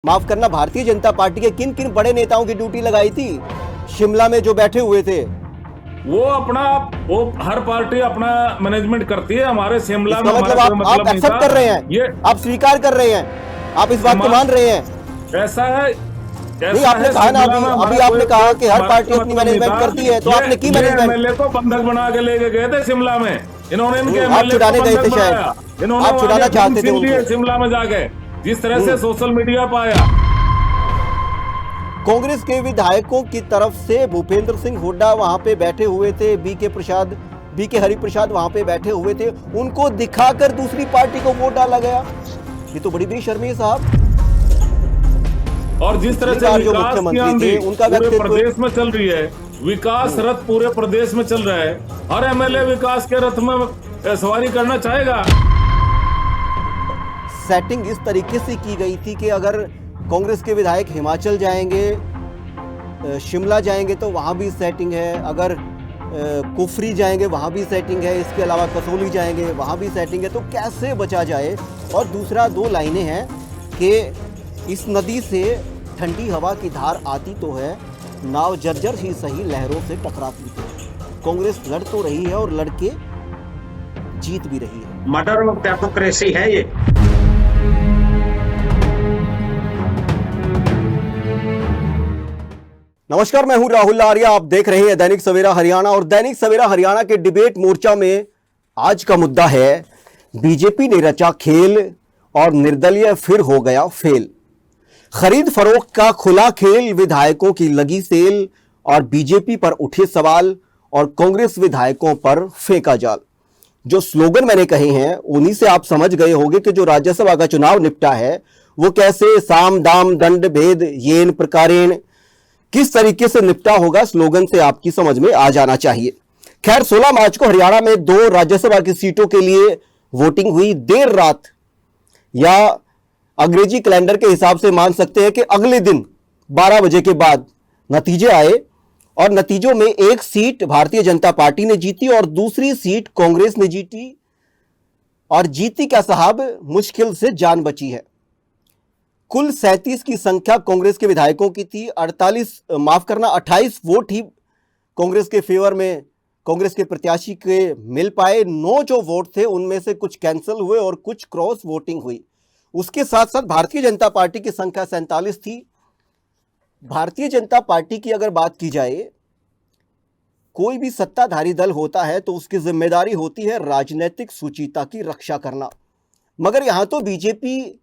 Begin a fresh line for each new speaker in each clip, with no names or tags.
माफ करना, भारतीय जनता पार्टी के किन किन बड़े नेताओं की ड्यूटी लगाई थी शिमला में जो बैठे हुए थे?
वो हर पार्टी अपना मैनेजमेंट करती है। हमारे शिमला में
मतलब आप एक्सेप्ट कर रहे हैं, ये आप स्वीकार कर रहे हैं, आप इस बात को मान रहे हैं?
ऐसा है,
नहीं, आपने कहा ना अभी आपने कहा कि हर पार्टी अपनी मैनेजमेंट करती है, तो आपने की मैनेजमेंट?
एमएलए को बंधक बना के लेके गए थे शिमला में इन्होंने, इनके
आप छुड़ाने गए थे शायद,
इन्होंने
आप छुड़ाना चाहते थे उनको
शिमला में जाके, जिस तरह से सोशल मीडिया पाया।
कांग्रेस के विधायकों की तरफ से भूपेंद्र सिंह हुड्डा वहां पे बैठे हुए थे, बीके हरिप्रसाद वहां पे बैठे हुए थे, उनको दिखाकर दूसरी पार्टी को वोट डाला गया। ये तो बड़ी बेशर्मी है साहब।
और जिस तरह से
जो मुख्यमंत्री थे उनका
पूरे प्रदेश में चल रही है, विकास रथ पूरे प्रदेश में चल रहा है, हर एमएलए विकास के रथ में सवारी करना चाहेगा।
सेटिंग इस तरीके से की गई थी कि अगर कांग्रेस के विधायक हिमाचल जाएंगे, शिमला जाएंगे तो वहां भी सेटिंग है, अगर कुफरी जाएंगे वहां भी सेटिंग है, इसके अलावा कसौली जाएंगे वहां भी सेटिंग है, तो कैसे बचा जाए? और दूसरा, दो लाइनें हैं कि इस नदी से ठंडी हवा की धार आती तो है, नाव जर्जर ही सही लहरों से टकराती तो है। कांग्रेस लड़ तो रही है और लड़के जीत भी रही है।
मर्डर ऑफ डेमोक्रेसी है ये।
नमस्कार, मैं हूं राहुल आर्या, आप देख रहे हैं दैनिक सवेरा हरियाणा। और दैनिक सवेरा हरियाणा के डिबेट मोर्चा में आज का मुद्दा है बीजेपी ने रचा खेल और निर्दलीय फिर हो गया फेल। खरीद फरोख्त का खुला खेल, विधायकों की लगी सेल और बीजेपी पर उठे सवाल और कांग्रेस विधायकों पर फेंका जाल। जो स्लोगन मैंने कहे हैं उन्हीं से आप समझ गए होंगे कि जो राज्यसभा का चुनाव निपटा है वो कैसे साम दाम दंड भेद येन प्रकारेण किस तरीके से निपटा होगा, स्लोगन से आपकी समझ में आ जाना चाहिए। खैर, 16 मार्च को हरियाणा में 2 राज्यसभा की सीटों के लिए वोटिंग हुई। देर रात, या अंग्रेजी कैलेंडर के हिसाब से मान सकते हैं कि अगले दिन 12 बजे के बाद नतीजे आए और नतीजों में एक सीट भारतीय जनता पार्टी ने जीती और दूसरी सीट कांग्रेस ने जीती। और जीती क्या साहब, मुश्किल से जान बची है। कुल 37 की संख्या कांग्रेस के विधायकों की थी। 28 वोट ही कांग्रेस के फेवर में कांग्रेस के प्रत्याशी के मिल पाए। 9 जो वोट थे उनमें से कुछ कैंसिल हुए और कुछ क्रॉस वोटिंग हुई। उसके साथ साथ भारतीय जनता पार्टी की संख्या 47 थी। भारतीय जनता पार्टी की अगर बात की जाए, कोई भी सत्ताधारी दल होता है तो उसकी जिम्मेदारी होती है राजनीतिक सुचिता की रक्षा करना। मगर यहां तो बीजेपी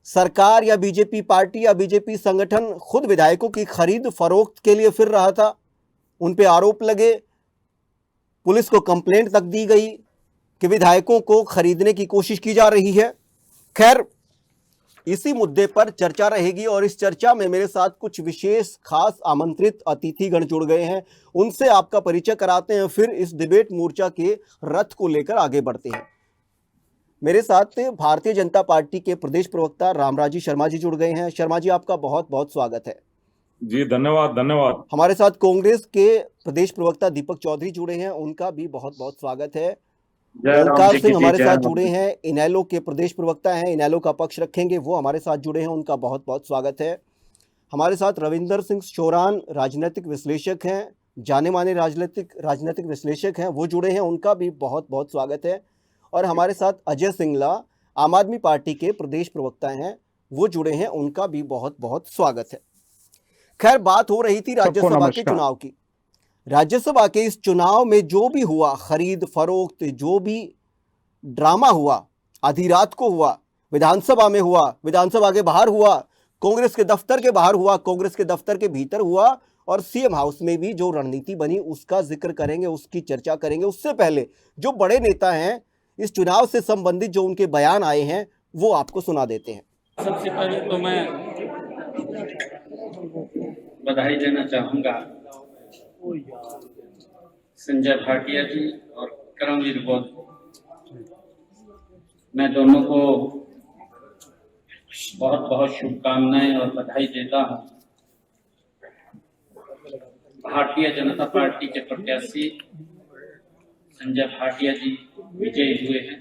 सरकार या बीजेपी पार्टी या बीजेपी संगठन खुद विधायकों की खरीद फरोख्त के लिए फिर रहा था। उन पे आरोप लगे, पुलिस को कंप्लेंट तक दी गई कि विधायकों को खरीदने की कोशिश की जा रही है। खैर, इसी मुद्दे पर चर्चा रहेगी और इस चर्चा में मेरे साथ कुछ विशेष खास आमंत्रित अतिथिगण जुड़ गए हैं। उनसे आपका परिचय कराते हैं, फिर इस डिबेट मोर्चा के रथ को लेकर आगे बढ़ते हैं। मेरे साथ भारतीय जनता पार्टी के प्रदेश प्रवक्ता रामराजी शर्मा जी जुड़ गए हैं। शर्मा जी, आपका बहुत बहुत स्वागत है।
जी धन्यवाद धन्यवाद।
हमारे साथ कांग्रेस के प्रदेश प्रवक्ता दीपक चौधरी जुड़े हैं, उनका भी बहुत बहुत स्वागत है। ओंकार सिंह हमारे साथ जुड़े हैं, इनेलो के प्रदेश प्रवक्ता हैं, इनेलो का पक्ष रखेंगे, वो हमारे साथ जुड़े हैं, उनका बहुत बहुत स्वागत है। हमारे साथ रविंदर सिंह शोरान राजनीतिक विश्लेषक हैं, जाने माने राजनीतिक विश्लेषक हैं, वो जुड़े हैं, उनका भी बहुत बहुत स्वागत है। और हमारे साथ अजय सिंगला आम आदमी पार्टी के प्रदेश प्रवक्ता हैं, वो जुड़े हैं, उनका भी बहुत बहुत स्वागत है। खैर, बात हो रही थी राज्यसभा के चुनाव की। राज्यसभा के इस चुनाव में जो भी हुआ, खरीद फरोख्त, जो भी ड्रामा हुआ, आधी रात को हुआ, विधानसभा में हुआ, विधानसभा के बाहर हुआ, कांग्रेस के दफ्तर के बाहर हुआ, कांग्रेस के दफ्तर के भीतर हुआ और सीएम हाउस में भी जो रणनीति बनी उसका जिक्र करेंगे, उसकी चर्चा करेंगे। उससे पहले जो बड़े नेता हैं, इस चुनाव से संबंधित जो उनके बयान आए हैं वो आपको सुना देते हैं।
सबसे पहले तो मैं बधाई देना चाहूँगा संजय भाटिया जी और करमवीर बौद्ध। मैं दोनों को बहुत बहुत शुभकामनाएं और बधाई देता हूँ। भारतीय जनता पार्टी के प्रत्याशी संजय भाटिया जी विजयी हुए हैं।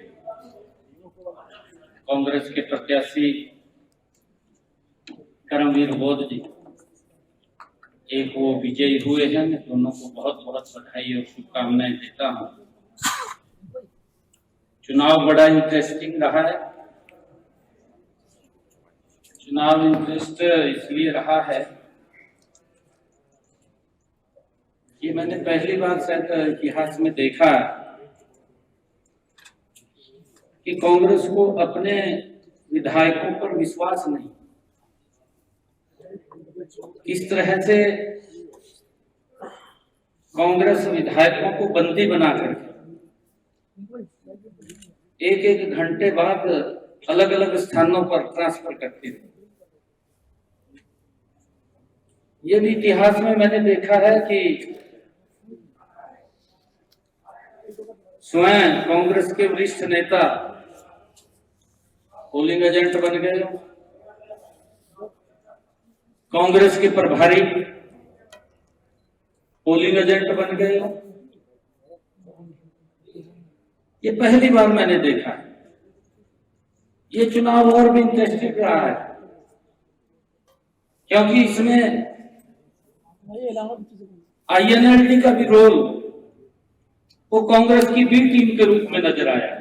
कांग्रेस के प्रत्याशी करमवीर बोध जी, एक वो विजयी हुए हैं। मैं दोनों को बहुत बहुत बधाई और शुभकामनाएं देता हूँ। चुनाव बड़ा इंटरेस्टिंग रहा है। चुनाव इंटरेस्ट इसलिए रहा है कि मैंने पहली बार शायद इतिहास में देखा कि कांग्रेस को अपने विधायकों पर विश्वास नहीं। किस तरह से कांग्रेस विधायकों को बंदी बना करके एक एक घंटे बाद अलग अलग स्थानों पर ट्रांसफर करते थे। ये भी इतिहास में मैंने देखा है कि स्वयं कांग्रेस के वरिष्ठ नेता पोलिंग एजेंट बन गए, कांग्रेस के प्रभारी पोलिंग एजेंट बन गए। ये पहली बार मैंने देखा है। ये चुनाव और भी इंटरेस्टिंग रहा है क्योंकि इसमें INLD का भी रोल वो कांग्रेस की बी टीम के रूप में नजर आया है।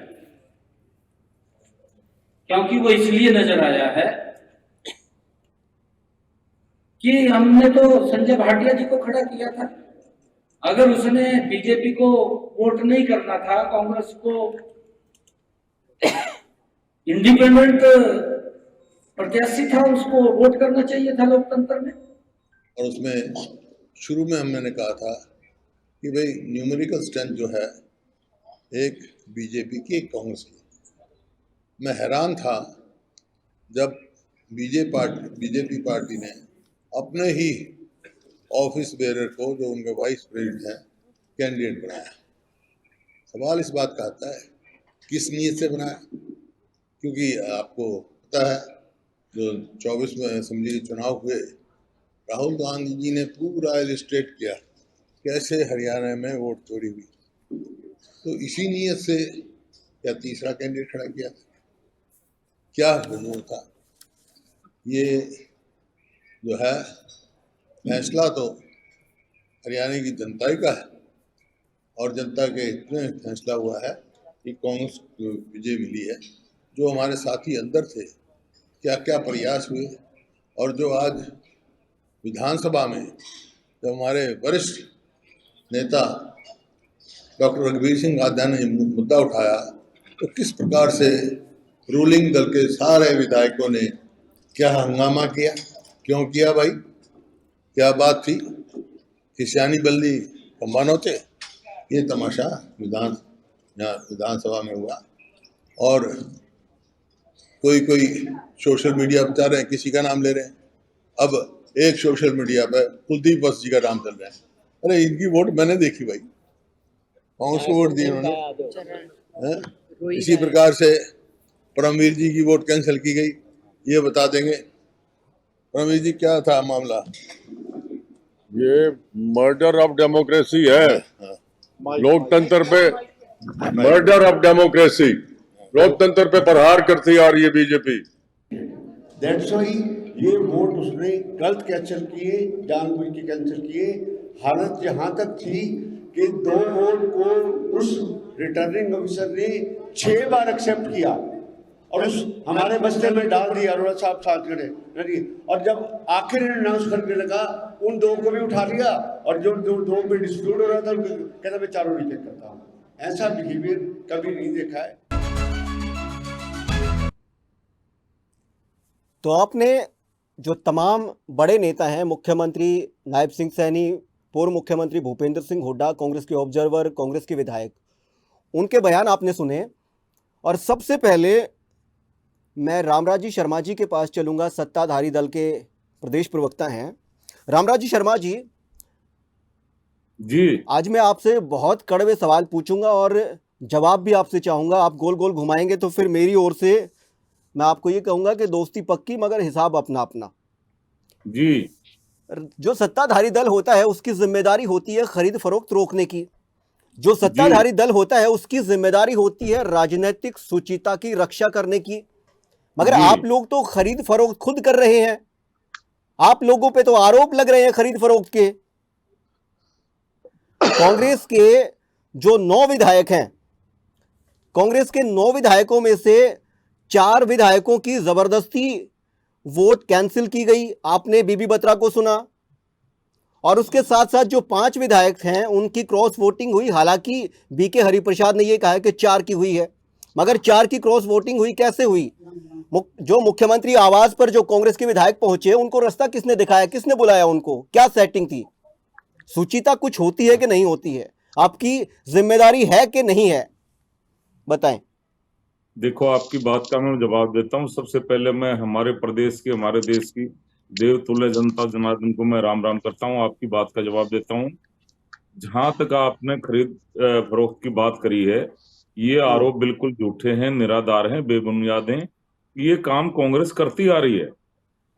क्योंकि वो इसलिए नजर आया है कि हमने तो संजय भाटिया जी को खड़ा किया था। अगर उसने बीजेपी को वोट नहीं करना था, कांग्रेस को इंडिपेंडेंट प्रत्याशी था, उसको वोट करना चाहिए था लोकतंत्र में।
और उसमें शुरू में हमने कहा था कि भाई न्यूमेरिकल स्ट्रेंथ जो है एक बीजेपी की एक कांग्रेस की। मैं हैरान था जब बीजेपी पार्टी ने अपने ही ऑफिस बेरर को, जो उनके वाइस प्रेसिडेंट हैं, कैंडिडेट बनाया। सवाल इस बात का आता है किस नीयत से बनाया, क्योंकि आपको पता है जो 24 में असेंबली चुनाव हुए, राहुल गांधी जी ने पूरा इलस्ट्रेट किया कैसे हरियाणा में वोट चोरी हुई। तो इसी नीयत से या तीसरा कैंडिडेट खड़ा किया, क्या वजूद था। ये जो है फैसला तो हरियाणा की जनता ही का है और जनता के इतने फैसला हुआ है कि कांग्रेस को विजय मिली है। जो हमारे साथी अंदर थे, क्या क्या प्रयास हुए, और जो आज विधानसभा में जब हमारे वरिष्ठ नेता डॉक्टर रघुवीर सिंह आद्या ने मुद्दा उठाया तो किस प्रकार से रूलिंग दल के सारे विधायकों ने क्या हंगामा किया, क्यों किया भाई, क्या बात थी, खिसियानी बल्ली कम्बानोचे। ये तमाशा विधानसभा में हुआ। और कोई सोशल मीडिया बता रहे हैं, किसी का नाम ले रहे हैं। अब एक सोशल मीडिया पे कुलदीप वत्स जी का नाम चल रहा है। अरे इनकी वोट मैंने देखी भाई, कांग्रेस को वोट दी उन्होंने। इसी प्रकार से परमवीर जी की वोट कैंसिल की गई, ये बता देंगे परमवीर जी क्या था मामला।
ये मर्डर ऑफ डेमोक्रेसी है। लोकतंत्र पे मर्डर ऑफ डेमोक्रेसी, लोकतंत्र पे प्रहार करती आ रही है बीजेपी।
दैट्स व्हाई ये वोट उसने गलत कैंसिल किए, जानबूझ के कैंसिल किए। हालत यहाँ तक थी कि 2 वोट को उस रिटर्निंग ऑफिसर ने 6 बार एक्सेप्ट किया और उस हमारे बस्ते में डाल दिया। अरोड़ा साहब साथ खड़े, और जब आखिर अनाउंस करने लगा उन 2 को भी उठा लिया, और जो 2 पे डिस्प्यूट हो रहा था कहता मैं चारों रिजेक्ट करता हूँ। ऐसा बिहेवियर कभी नहीं देखा है।
तो आपने जो तमाम बड़े नेता हैं, मुख्यमंत्री नायब सिंह सैनी, पूर्व मुख्यमंत्री भूपेंद्र सिंह हुड्डा, कांग्रेस के ऑब्जर्वर, कांग्रेस के विधायक, उनके बयान आपने सुने। और सबसे पहले मैं रामराजी शर्मा जी के पास चलूंगा, सत्ताधारी दल के प्रदेश प्रवक्ता हैं। रामराजी शर्मा जी, आज मैं आपसे बहुत कड़वे सवाल पूछूंगा और जवाब भी आपसे चाहूंगा। आप गोल गोल घुमाएंगे तो फिर मेरी ओर से मैं आपको ये कहूंगा कि दोस्ती पक्की मगर हिसाब अपना अपना।
जी,
जो सत्ताधारी दल होता है उसकी जिम्मेदारी होती है खरीद फरोख्त रोकने की। जो सत्ताधारी दल होता है उसकी जिम्मेदारी होती है राजनीतिक सुचिता की रक्षा करने की। मगर आप लोग तो खरीद फरोख्त खुद कर रहे हैं। आप लोगों पे तो आरोप लग रहे हैं खरीद फरोख्त के। कांग्रेस के जो 9 विधायक हैं, कांग्रेस के 9 विधायकों में से 4 विधायकों की जबरदस्ती वोट कैंसिल की गई। आपने बीबी बत्रा को सुना। और उसके साथ साथ जो 5 विधायक हैं उनकी क्रॉस वोटिंग हुई। हालांकि बीके हरिप्रसाद ने यह कहा है कि 4 की हुई है, मगर 4 की क्रॉस वोटिंग हुई कैसे हुई? जो मुख्यमंत्री आवास पर जो कांग्रेस के विधायक पहुंचे, उनको रास्ता किसने दिखाया, किसने बुलाया उनको, क्या सेटिंग थी? सुचिता कुछ होती है कि नहीं होती है? आपकी जिम्मेदारी है कि नहीं है, बताएं।
देखो, आपकी बात का मैं जवाब देता हूँ। सबसे पहले मैं हमारे प्रदेश की, हमारे देश की देवतुल्य जनता जनार्दन को मैं राम राम करता हूँ। आपकी बात का जवाब देता हूँ। जहां तक आपने खरीद फरोख्त की बात करी है, ये आरोप बिल्कुल झूठे हैं, निराधार हैं, बेबुनियाद हैं। ये काम कांग्रेस करती आ रही है।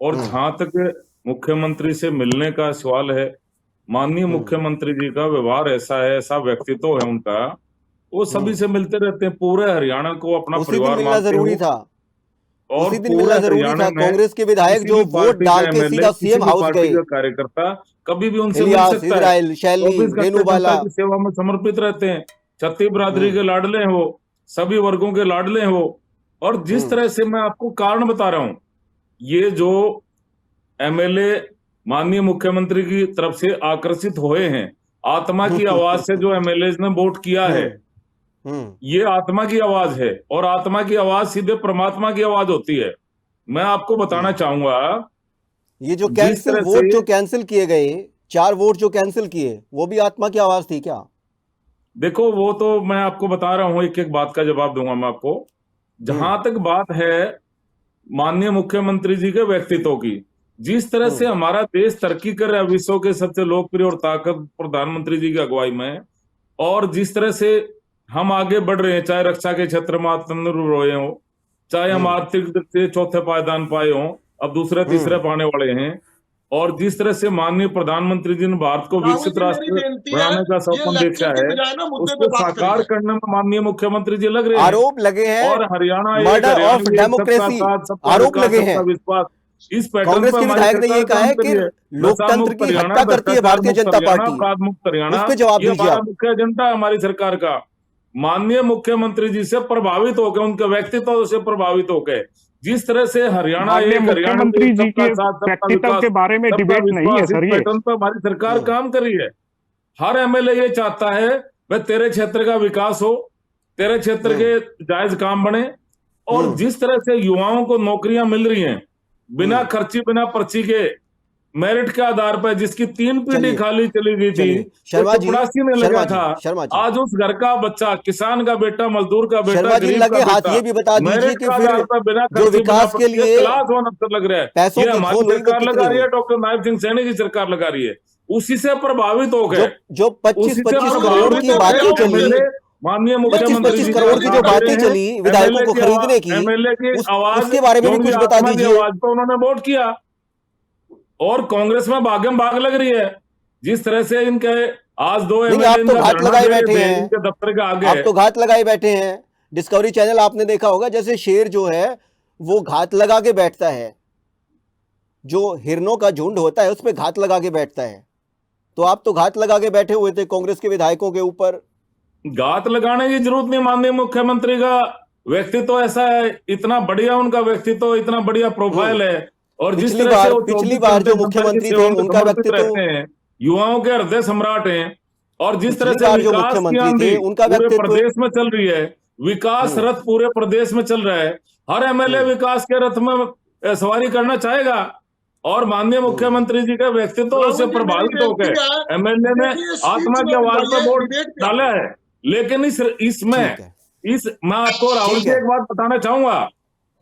और जहां तक मुख्यमंत्री से मिलने का सवाल है, माननीय मुख्यमंत्री जी का व्यवहार ऐसा है, ऐसा व्यक्तित्व है उनका, वो सभी से मिलते रहते हैं। पूरे हरियाणा को अपना परिवार
मिलना
मानते
जरूरी
हैं।
था,
और
उसी दिन मिलना जरूरी था। कांग्रेस के विधायक जो वोट डाल के सीधा सीएम हाउस गए,
कार्यकर्ता कभी भी उनसे मिल
इलियास,
सकता है।
इजराइल, शैली,
24 घंटे
वेणुबाला
जनता की सेवा में समर्पित रहते हैं। छत्तीस बिरादरी के लाडले हैं वो, सभी वर्गों के लाडले हैं वो। और जिस तरह से मैं आपको कारण बता रहा हूं, ये जो एमएलए माननीय मुख्यमंत्री की तरफ से आकर्षित हुए हैं, आत्मा की आवाज से जो एमएलए ने वोट किया है, ये आत्मा की आवाज है। और आत्मा की आवाज सीधे परमात्मा की आवाज होती है। मैं आपको बताना चाहूंगा,
ये जो कैंसिल वोट जो कैंसिल किए गए, 4 वोट जो कैंसिल किए, वो भी आत्मा की आवाज थी क्या?
देखो, वो तो मैं आपको बता रहा हूं, एक एक बात का जवाब दूंगा मैं आपको। जहां तक बात है माननीय मुख्यमंत्री जी के व्यक्तित्व की, जिस तरह से हमारा देश तरक्की कर रहा है, विश्व के सबसे लोकप्रिय और ताकत प्रधानमंत्री जी की अगुवाई में, और जिस तरह से हम आगे बढ़ रहे हैं, चाहे रक्षा के क्षेत्र में आत्मनिर्भर हुए हो, चाहे हम आर्थिक से चौथे पायदान पाए हो, अब दूसरे तीसरे पाने वाले हैं, और जिस तरह से माननीय प्रधानमंत्री जी ने भारत को विकसित राष्ट्र बनाने का सपना देखा है, उसको साकार करने में माननीय मुख्यमंत्री जी लग रहे हैं।
आरोप लगे हैं
और हरियाणा
मर्डर ऑफ डेमोक्रेसी, आरोप लगे हैं।
इस पैटर्न
कांग्रेस के विधायक ने ये कहा है कि लोकतंत्र की हत्या करती है भारतीय जनता पार्टी।
अपराध मुक्त हरियाणा,
उस पे जवाब दीजिए आप।
मुख्य एजेंडा है हमारी सरकार का। माननीय मुख्यमंत्री जी से प्रभावित होकर, उनके व्यक्तित्व से प्रभावित होकर, जिस तरह से हरियाणा
मुख्यमंत्री जी के व्यक्तित्व के बारे में डिबेट नहीं है सर। ये
पैटर्न पर हमारी सरकार काम कर रही है। हर एमएलए ये चाहता है भाई तेरे क्षेत्र का विकास हो, तेरे क्षेत्र के जायज काम बने। और जिस तरह से युवाओं को नौकरियां मिल रही हैं बिना खर्ची, बिना पर्ची के, मेरिट के आधार पर, जिसकी 3 पीढ़ी खाली चली गई थी,
शर्मा जी,
में लगा था, आज उस घर का बच्चा, किसान का बेटा, मजदूर का बेटा,
शर्मा जी लगे हाथ ये भी बता दीजिए कि फिर जो विकास के लिए
क्लास 1 अफसर लग रहा है,
पैसों
ये हमारी सरकार लगा रही है, डॉक्टर नायब सिंह सैनी की सरकार लगा रही है। उसी से प्रभावित हो गए।
जो 25 करोड़ की बातें चली,
माननीय
25 करोड़ की जो बातें चली विधायकों को खरीदने की,
एमएलए की आवाज,
उसके बारे में भी कुछ बता दीजिए।
आवाज पर उन्होंने वोट किया और कांग्रेस में भागम भाग लग रही है। जिस तरह से इनके आज 2 एमएलए
आप तो घात लगाए बैठे हैं,
इनके दफ्तर के आगे,
आप तो घात लगाए बैठे हैं। डिस्कवरी चैनल आपने देखा होगा, जैसे शेर जो है वो घात लगा के बैठता है, जो हिरनों का झुंड होता है उस पर घात लगा के बैठता है। तो आप तो घात लगा के बैठे हुए थे कांग्रेस के विधायकों के ऊपर।
घात लगाने की जरूरत नहीं। माननीय मुख्यमंत्री का व्यक्तित्व ऐसा है, इतना बढ़िया उनका व्यक्तित्व, इतना बढ़िया प्रोफाइल है। और जिस तरह से
पिछली बार जो मुख्यमंत्री थे उनका व्यक्तित्व,
युवाओं के हृदय सम्राट हैं। और जिस तरह से
जो मुख्यमंत्री थे उनका व्यक्तित्व
प्रदेश में चल रही है, विकास रथ पूरे प्रदेश में चल रहा है। हर एमएलए विकास के रथ में सवारी करना चाहेगा। और माननीय मुख्यमंत्री जी का व्यक्तित्व से प्रभावित होकर एमएलए ने आत्मा की आवाज पर वोट डाला है। लेकिन इसमें मैं आपको राहुल जी एक बात बताना चाहूंगा,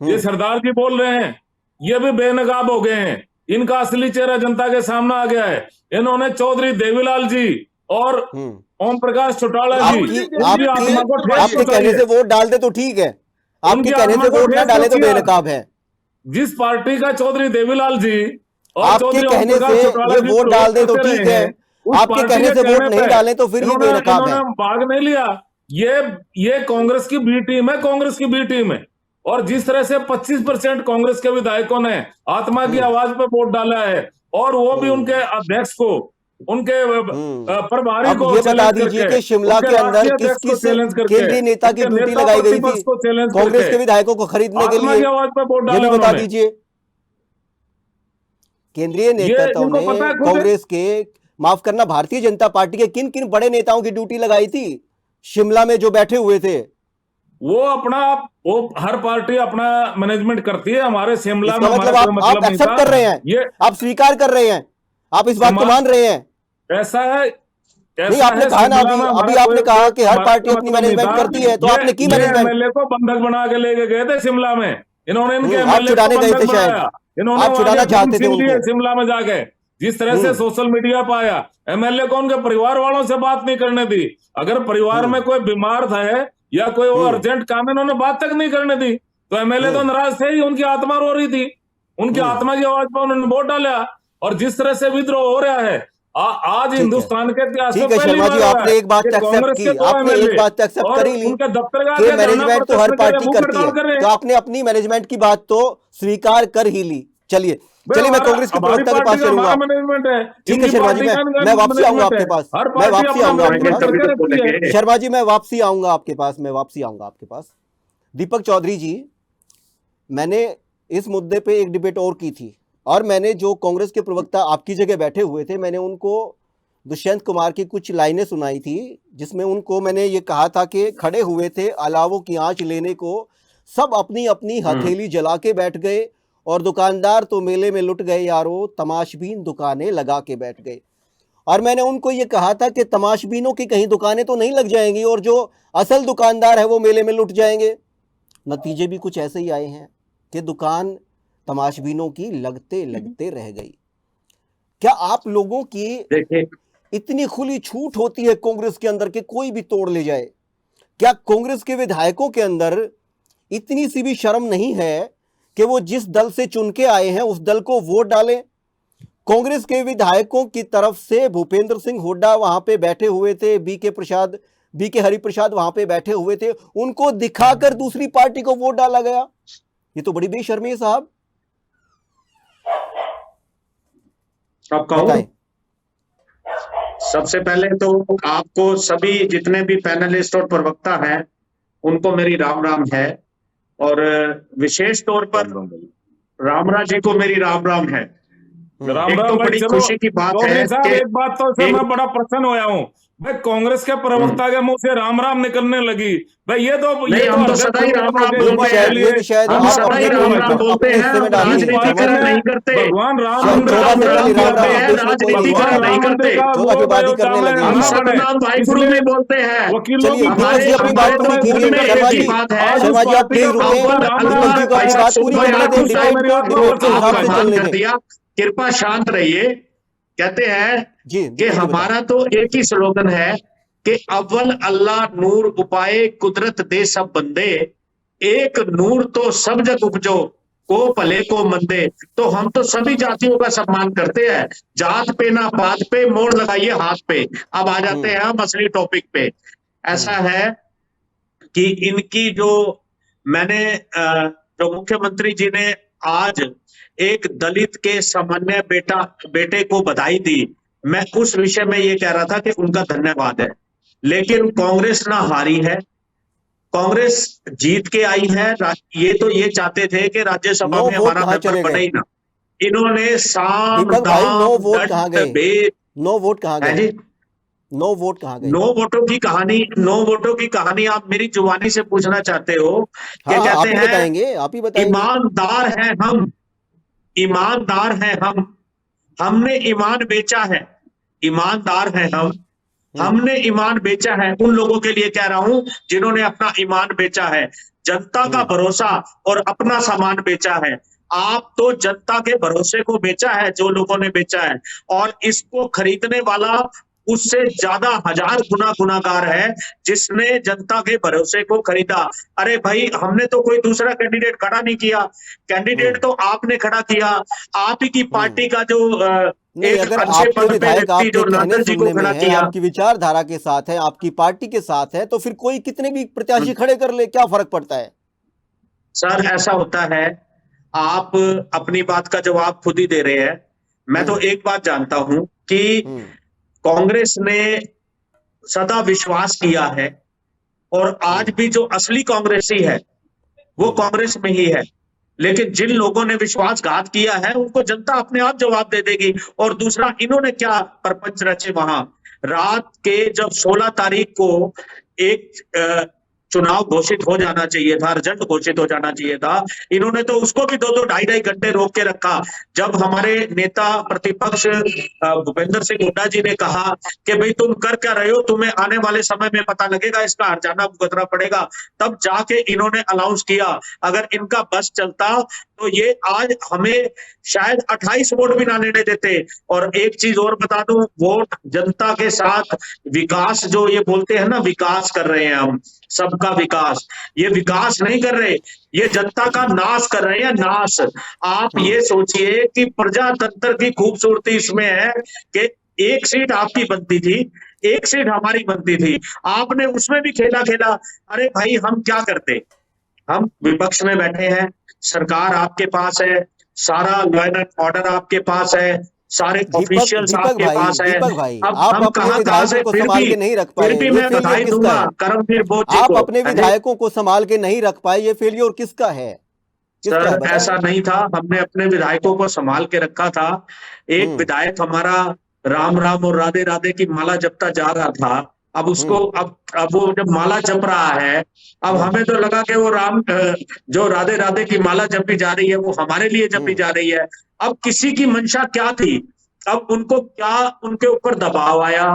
ये सरदार जी बोल रहे हैं, ये भी बेनकाब हो गए हैं। इनका असली चेहरा जनता के सामने आ गया है। इन्होंने चौधरी देवीलाल जी और ओम प्रकाश चौटाला जी
आपके कहने से वोट डाल दे तो ठीक है, आपके कहने से वोट ना डाले तो बेनकाब है।
जिस पार्टी का चौधरी देवीलाल जी और
आपके कहने से ये वोट डाल दे तो ठीक है, आपके कहने से वोट नहीं डाले तो फिर ये बेनकाब है।
भाग नहीं लिया। ये कांग्रेस की बी टीम है, कांग्रेस की बी टीम है। और जिस तरह से 25% कांग्रेस के विधायकों ने आत्मा की आवाज पर वोट डाला है, और वो भी उनके अध्यक्ष को, उनके प्रभारी
अब
को
ये बता
चैलेंज
दीजिए
करके,
कि शिमला
उनके
के अंदर
राष्ट्रीय
किस
अध्यक्ष को
किस
चैलेंज करके,
केंद्रीय नेता की
उनके
ड्यूटी
नेता
लगाई गई
प्रतिपक्ष
थी
को चैलेंज
कांग्रेस
करके
के विधायकों को खरीदने के
आत्मा की
लिए?
आवाज पर वोट
ये भी
डाला
बता
उन्होंने।
दीजिए। केंद्रीय नेतृत्व
इनको
ने
पता है खुद।
कांग्रेस के, माफ करना, भारतीय जनता पार्टी के किन किन बड़े नेताओं की ड्यूटी लगाई थी शिमला में जो बैठे हुए थे?
वो हर पार्टी अपना मैनेजमेंट करती है। हमारे शिमला में
इसका मतलब
हमारा कोई
आप
नहीं
एक्सेप्ट
था।
कर रहे हैं,
ये
आप स्वीकार कर रहे हैं, आप इस बात को मान रहे हैं?
ऐसा है,
नहीं, आपने कहा ना अभी आपने कहा कि हर पार्टी अपनी मैनेजमेंट करती है, तो आपने की मैनेजमेंट?
एमएलए को बंधक बना के लेके गए थे शिमला में, इन्होंने इनके
आप
एमएलए
छुड़ाने
को
गए
बंधक
थे शायद,
बनाया। इन्होंने
आप छुड़ाना चाहते थे उनको।
शिमला में जाके जिस तरह से सोशल मीडिया पाया, एमएलए को उनके परिवार वालों से बात नहीं करने दी। अगर परिवार में कोई बीमार था या कोई वो अर्जेंट काम है, इन्होंने बात तक नहीं करने दी, तो एमएलए तो नाराज थे ही, उनकी आत्मा रो रही थी, उनकी आत्मा की आवाज पर उन्होंने वोट डाला। और जिस तरह से विद्रोह हो रहा है आज हिंदुस्तान के इतिहास में
ठीक है
पहली
शर्मा जी,
बार
आपने एक बात एक्सेप्ट की, आपने एक बात एक्सेप्ट कर ही ली
उनके दफ्तर का
कि मैनेजमेंट तो हर पार्टी करती है, तो आपने अपनी मैनेजमेंट की बात तो स्वीकार कर ही ली। चलिए मैं कांग्रेस के प्रवक्ता के पास चलूंगा।
मैनेजमेंट है।
ठीक है शर्मा जी, मैं वापसी आऊंगा आपके पास, मैं वापसी आऊंगा आपके पास। शर्मा जी, मैं वापसी आऊंगा आपके पास, मैं वापसी आऊंगा आपके पास। दीपक चौधरी जी, मैंने इस मुद्दे पे एक डिबेट और की थी, और मैंने जो कांग्रेस के प्रवक्ता आपकी जगह बैठे हुए थे, मैंने उनको दुष्यंत कुमार की कुछ लाइनें सुनाई थी, जिसमें उनको मैंने ये कहा था कि खड़े हुए थे अलावों की आंच लेने को, सब अपनी अपनी हथेली जला के बैठ गए, और दुकानदार तो मेले में लुट गए यारो, तमाशबीन दुकानें लगा के बैठ गए। और मैंने उनको ये कहा था कि तमाशबीनों की कहीं दुकानें तो नहीं लग जाएंगी, और जो असल दुकानदार है वो मेले में लुट जाएंगे। नतीजे भी कुछ ऐसे ही आए हैं कि दुकान तमाशबीनों की लगते लगते रह गई। क्या आप लोगों की इतनी खुली छूट होती है कांग्रेस के अंदर कि कोई भी तोड़ ले जाए? क्या कांग्रेस के विधायकों के अंदर इतनी सी भी शर्म नहीं है कि वो जिस दल से चुन के आए हैं उस दल को वोट डालें? कांग्रेस के विधायकों की तरफ से भूपेंद्र सिंह हुड्डा वहां पे बैठे हुए थे, बी के हरिप्रसाद वहां पे बैठे हुए थे, उनको दिखाकर दूसरी पार्टी को वोट डाला गया। ये तो बड़ी बेशर्मी है साहब।
अब कहूं, सबसे पहले तो आपको सभी जितने भी पैनलिस्ट और प्रवक्ता हैं उनको मेरी राम राम है, और विशेष तौर पर रामराज जी को मेरी राम राम है। एक तो बड़ी खुशी की बात है कि
एक बात तो से मैं बड़ा प्रसन्न होया हूं भाई, कांग्रेस के प्रवक्ता के मुंह से राम राम निकलने लगी भाई। ये तो
हम तो सदा ही राम राम बोलते हैं, हम सदा ही राम राम बोलते हैं, राजनीतिकरण नहीं करते।
भगवान राम
हम राम राम बोलते हैं, राजनीतिकरण नहीं करते। हम सतनाम वाहिगुरु में बोलते हैं। हमारे खून में एक ही बात है, मान कर दिया, कृपा शांत रहिए। कहते हैं कि हमारा तो एक ही स्लोगन है कि अव्वल अल्लाह नूर उपाय कुदरत दे सब बंदे, एक नूर तो सब जग उपजो को भले को मंदे। तो हम तो सभी जातियों का सम्मान करते हैं, जात पे ना पात पे, मोड़ लगाइए हाथ पे। अब आ जाते हैं हम असली टॉपिक पे। ऐसा है कि इनकी जो मुख्यमंत्री जी ने आज एक दलित के सामान्य बेटे को बधाई दी, मैं उस विषय में ये कह रहा था कि उनका धन्यवाद है। लेकिन कांग्रेस ना हारी है, कांग्रेस जीत के आई है। ये चाहते थे कि राज्यसभा में हमारा मेंबर बने ही ना। इन्होंने साम दाम
नो वोट कहाँ गए? नो
वोटों की कहानी आप मेरी जुबानी से पूछना चाहते हो? क्या कहते हैं?
आप ही बताएंगे।
ईमानदार हैं हम, हमने ईमान बेचा है। ईमानदार हैं हम, हमने ईमान बेचा है। उन लोगों के लिए कह रहा हूं जिन्होंने अपना ईमान बेचा है, जनता का भरोसा और अपना सामान बेचा है। आप तो जनता के भरोसे को बेचा है, जो लोगों ने बेचा है, और इसको खरीदने वाला उससे ज्यादा 1000 गुना गुनाहगार है जिसने जनता के भरोसे को खरीदा। अरे भाई, हमने तो कोई दूसरा कैंडिडेट खड़ा नहीं किया, कैंडिडेट तो आपने खड़ा किया। आप ही की पार्टी का जो
अगर आपके विधायक आपके कहने सुनने में है, आपकी विचारधारा के साथ है, आपकी पार्टी के साथ है, तो फिर कोई कितने भी प्रत्याशी खड़े कर ले, क्या फर्क पड़ता है?
सर ऐसा होता है, आप अपनी बात का जवाब खुद ही दे रहे हैं। मैं तो एक बात जानता हूं कि कांग्रेस ने सदा विश्वास किया है और आज भी जो असली कांग्रेसी है वो कांग्रेस में ही है, लेकिन जिन लोगों ने विश्वासघात किया है उनको जनता अपने आप जवाब दे देगी। और दूसरा, इन्होंने क्या प्रपंच रचे वहां रात के, जब 16 तारीख को एक चुनाव घोषित हो जाना चाहिए था, रिजल्ट घोषित हो जाना चाहिए था, इन्होंने तो उसको भी 2-2 ढाई-ढाई घंटे रोक के रखा। जब हमारे नेता प्रतिपक्ष भूपेंद्र सिंह हुड्डा जी ने कहा कि भाई तुम कर क्या रहे हो, तुम्हें आने वाले समय में पता लगेगा, इसका हर्जाना भुगतना पड़ेगा, तब जाके इन्होंने अनाउंस किया। अगर इनका बस चलता तो ये आज हमें शायद 28 वोट भी ना लेने देते। और एक चीज और बता दूं, वोट जनता के साथ विकास, जो ये बोलते हैं ना विकास कर रहे हैं हम, सबका विकास, ये विकास नहीं कर रहे, ये जनता का नाश कर रहे हैं, नाश। आप ये सोचिए कि प्रजातंत्र की खूबसूरती इसमें है कि एक सीट आपकी बनती थी, एक सीट हमारी बनती थी, आपने उसमें भी खेला खेला। अरे भाई हम क्या करते, हम विपक्ष में बैठे हैं, सरकार आपके पास है, सारा लॉ एंड ऑर्डर आपके पास है, सारे ऑफिशियल्स आपके पास है।
दीपक भाई,
अब
आप
हम
अपने
कहां से
विधायकों को
फिर
संभाल
भी
के नहीं रख पाए,
फिर भी
ये
मैं
फेलियर
बधाई
किसका
दूंगा
है?
करमवीर बोस जी
आप
को।
अपने विधायकों को संभाल के नहीं रख पाए, ये फेलियर किसका है? किसका है
सर
बताएं?
ऐसा नहीं था, हमने अपने विधायकों को संभाल के रखा था। एक विधायक हमारा राम राम और राधे राधे की माला जपता जा रहा था, अब उसको अब वो जब माला जप रहा है, अब हमें तो लगा कि वो जो राधे राधे की माला जपी जा रही है वो हमारे लिए जपी जा रही है। अब किसी की मंशा क्या थी, अब उनको क्या उनके ऊपर दबाव आया,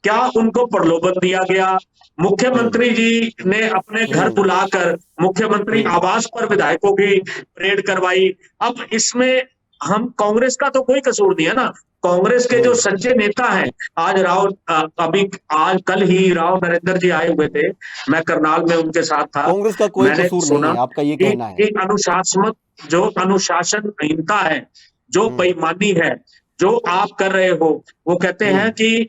क्या उनको प्रलोभन दिया गया, मुख्यमंत्री जी ने अपने घर बुलाकर मुख्यमंत्री आवास पर विधायकों की परेड करवाई। अब इसमें हम कांग्रेस का तो कोई कसूर नहीं है ना, कांग्रेस के जो सच्चे नेता हैं, आज आज कल ही राव नरेंद्र जी आए हुए थे, मैं करनाल में उनके साथ था।
कांग्रेस का कोई
मैंने
कसूर नहीं
सुना
है, आपका ये कहना है।
कि अनुशासनहीनता है, जो बेईमानी है, जो आप कर रहे हो, वो कहते हैं कि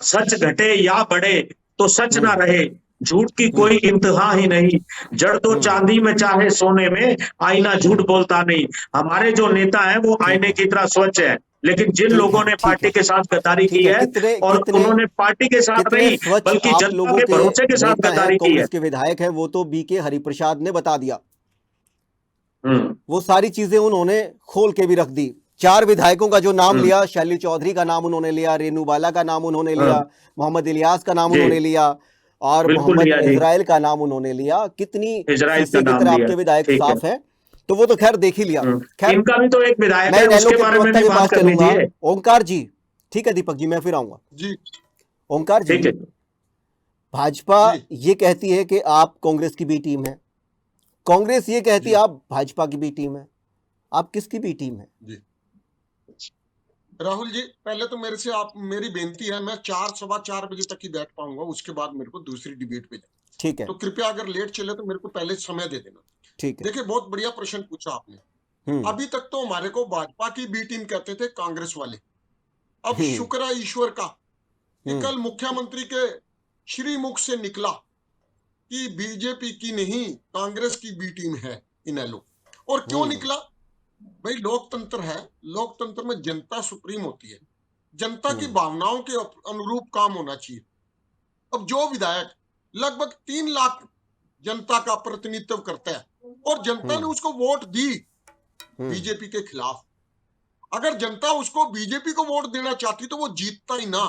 सच घटे या बढ़े तो सच ना रहे, झूठ की कोई इंतहा ही नहीं, जड़ तो चांदी में चाहे सोने में, आईना झूठ बोलता नहीं। हमारे जो नेता हैं वो आईने की तरह स्वच्छ है, लेकिन जिन लोगों ने पार्टी के साथ गद्दारी की है, और उन्होंने पार्टी के साथ नहीं बल्कि
आप
जनता
लोगों
के
के
भरोसे के साथ
नेता हैं,
गद्दारी की है।
कांग्रेस के विधायक हैं, वो तो बीके हरिप्रसाद ने बता दिया,
हम्म,
वो सारी चीजें उन्होंने खोल के भी रख दी। 4 विधायकों का जो नाम लिया, शैली चौधरी का नाम उन्होंने लिया, रेनू बाला का नाम उन्होंने लिया, मोहम्मद इलियास का नाम
जी।
उन्होंने लिया, और
बिल्कुल
मोहम्मद
लिया जी।
इजराइल का नाम उन्होंने लिया। कितनी
इजराइल
शीशे
का
की
नाम
तरह
लिया,
आपके विधायक
ठीक है।
साफ है, तो वो तो खैर देख ही लिया। खैर
इनका भी तो एक विधायक
मैं
है,
इनेलो
उसके
के
बारे में
प्रवक्ता
भी
के
बात
पास
कर
चलूंगा।
लीजिए।
ओंकार जी, ठीक है दीपक जी, मैं फिर आऊंगा
जी
ओंकार जी।
ठीक है।
भाजपा ये कहती है कि आप कांग्रेस की भी टीम है, कांग्रेस ये कहती है आप भाजपा की भी टीम है, आप किसकी भी टीम है?
जी राहुल जी, पहले तो मेरे से आप, मेरी बेनती है, मैं 4-4:15 बजे तक ही बैठ पाऊंगा, उसके बाद मेरे को दूसरी डिबेट पे जाना।
ठीक है,
तो कृपया अगर लेट चले तो मेरे को पहले समय दे देना।
ठीक है।
देखिए बहुत बढ़िया प्रश्न पूछा आपने। अभी तक तो हमारे को भाजपा की बी टीम कहते थे कांग्रेस वाले, अब शुक्र है ईश्वर का कि कल मुख्यमंत्री के श्रीमुख से निकला कि बीजेपी की नहीं कांग्रेस की बी टीम है इनेलो। और क्यों निकला भाई? लोकतंत्र है, लोकतंत्र में जनता सुप्रीम होती है, जनता की भावनाओं के अनुरूप काम होना चाहिए। अब जो विधायक लगभग 3 लाख जनता का प्रतिनिधित्व करता है और जनता ने उसको वोट दी बीजेपी के खिलाफ, अगर जनता उसको बीजेपी को वोट देना चाहती तो वो जीतता ही ना।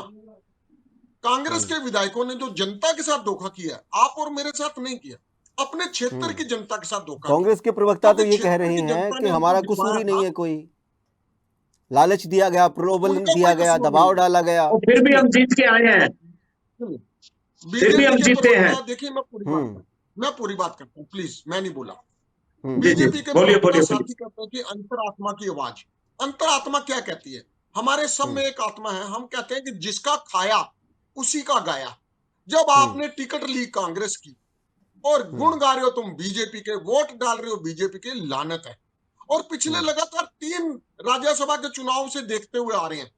कांग्रेस के विधायकों ने जो जनता के साथ धोखा किया, आप और मेरे साथ नहीं किया, अपने क्षेत्र की जनता के साथ धोखा।
कांग्रेस के प्रवक्ता तो ये कह रहे हैं कि हमारा कसूर ही नहीं है, कोई लालच दिया गया, प्रलोभन दिया गया, दबाव डाला गया,
और फिर भी हम जीत के आए हैं, फिर भी हम जीते हैं।
देखिए मैं पूरी बात करता हूँ प्लीज, मैं नहीं बोला।
जी जी,
बीजेपी के
बोलिए
साथी कहते हैं कि अंतरात्मा की आवाज। अंतरात्मा क्या कहती है? हमारे सब में एक आत्मा है, हम कहते हैं कि जिसका खाया उसी का गाया। जब आपने टिकट ली कांग्रेस की और गुण गा रहे हो तुम बीजेपी के, वोट डाल रहे हो बीजेपी के, लानत है। और पिछले लगातार 3 राज्यसभा के चुनाव से देखते हुए आ रहे हैं।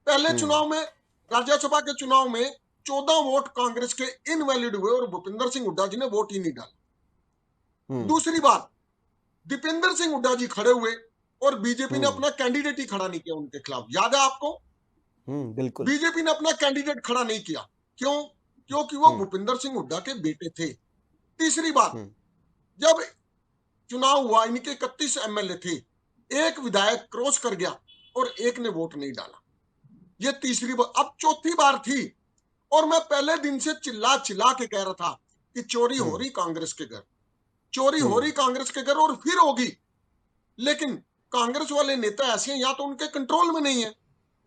पहले चुनाव में, राज्यसभा के चुनाव में 14 वोट कांग्रेस के इनवैलिड हुए और भूपेंद्र सिंह हुड्डा जी ने वोट ही नहीं डाला।
दूसरी बात, दीपेंद्र सिंह हुड्डा जी खड़े हुए और बीजेपी ने अपना कैंडिडेट ही खड़ा नहीं किया उनके खिलाफ। याद है आपको?
बिल्कुल।
बीजेपी ने अपना कैंडिडेट खड़ा नहीं किया। क्यों? क्योंकि वो भूपिंदर सिंह हुड्डा के बेटे थे। तीसरी बात, जब चुनाव हुआ, इनके 31 एमएलए थे, एक विधायक क्रॉस कर गया और एक ने वोट नहीं डाला। ये तीसरी बार। अब चौथी बार थी और मैं पहले दिन से चिल्ला चिल्ला के कह रहा था कि चोरी हो रही कांग्रेस के घर, चोरी हो रही कांग्रेस के घर और फिर होगी। लेकिन कांग्रेस वाले नेता ऐसे हैं, या तो उनके कंट्रोल में नहीं है,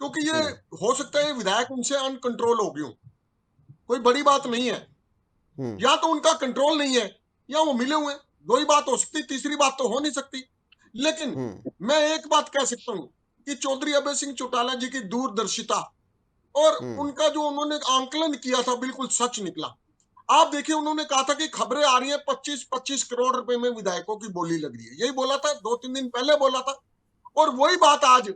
क्योंकि ये हो सकता है विधायक उनसे अनकंट्रोल हो गए, कोई बड़ी बात नहीं है। या तो उनका कंट्रोल नहीं है या वो मिले हुए, दो ही बात हो सकती, तीसरी बात तो हो नहीं सकती। लेकिन मैं एक बात कह सकता हूं कि चौधरी अभय सिंह चौटाला जी की दूरदर्शिता और उनका जो उन्होंने आंकलन किया था बिल्कुल सच निकला। आप देखिए, उन्होंने कहा था कि खबरें आ रही हैं 25-25 करोड़ रुपए में विधायकों की बोली लग रही है। यही बोला था, 2-3 दिन पहले बोला था, और वही बात आज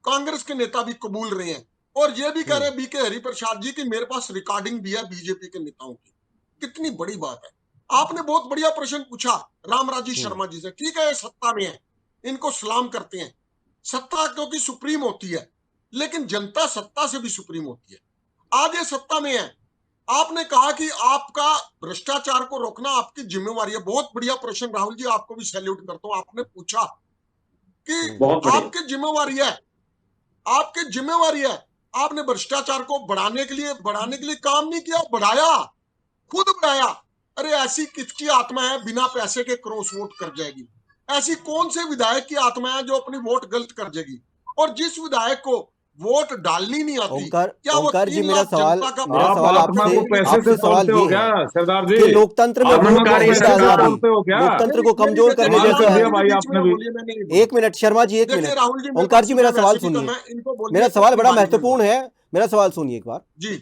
कांग्रेस के नेता भी कबूल रहे हैं और ये भी कह रहे हैं बीके हरिप्रसाद जी की मेरे पास रिकॉर्डिंग भी है बीजेपी के नेताओं की। कितनी बड़ी बात है। आपने बहुत बढ़िया प्रश्न पूछा रामराजी शर्मा जी से। ठीक है, ये सत्ता में है, इनको सलाम करते हैं। सत्ता क्योंकि सुप्रीम होती है, लेकिन जनता सत्ता से भी सुप्रीम होती है। आज ये सत्ता में है। आपने कहा कि आपका भ्रष्टाचार को रोकना आपकी जिम्मेवारी है। बहुत बढ़िया प्रश्न राहुल जी, आपको भी सैल्यूट करता हूं। आपने पूछा कि आपकी जिम्मेवारी है, आपकी जिम्मेवारी है। आपने भ्रष्टाचार को बढ़ाने के लिए काम नहीं किया, बढ़ाया, खुद बढ़ाया। अरे ऐसी किसकी आत्मा है बिना पैसे के क्रॉस वोट कर जाएगी? ऐसी कौन से विधायक की आत्मा है जो अपनी वोट गलत कर जाएगी? और जिस विधायक को वोट डालनी नहीं आती,
ओंकार जी, मेरा सवाल
आत्मा को पैसे से तोड़ते हो क्या सरदार जी?
लोकतंत्र में लोकतंत्र को कमजोर करने जैसा है
भाई आपने भी।
एक मिनट शर्मा जी, एक मिनट। ओंकार जी, मेरा सवाल सुनिए, मेरा सवाल बड़ा महत्वपूर्ण है। मेरा सवाल सुनिए एक बार
जी।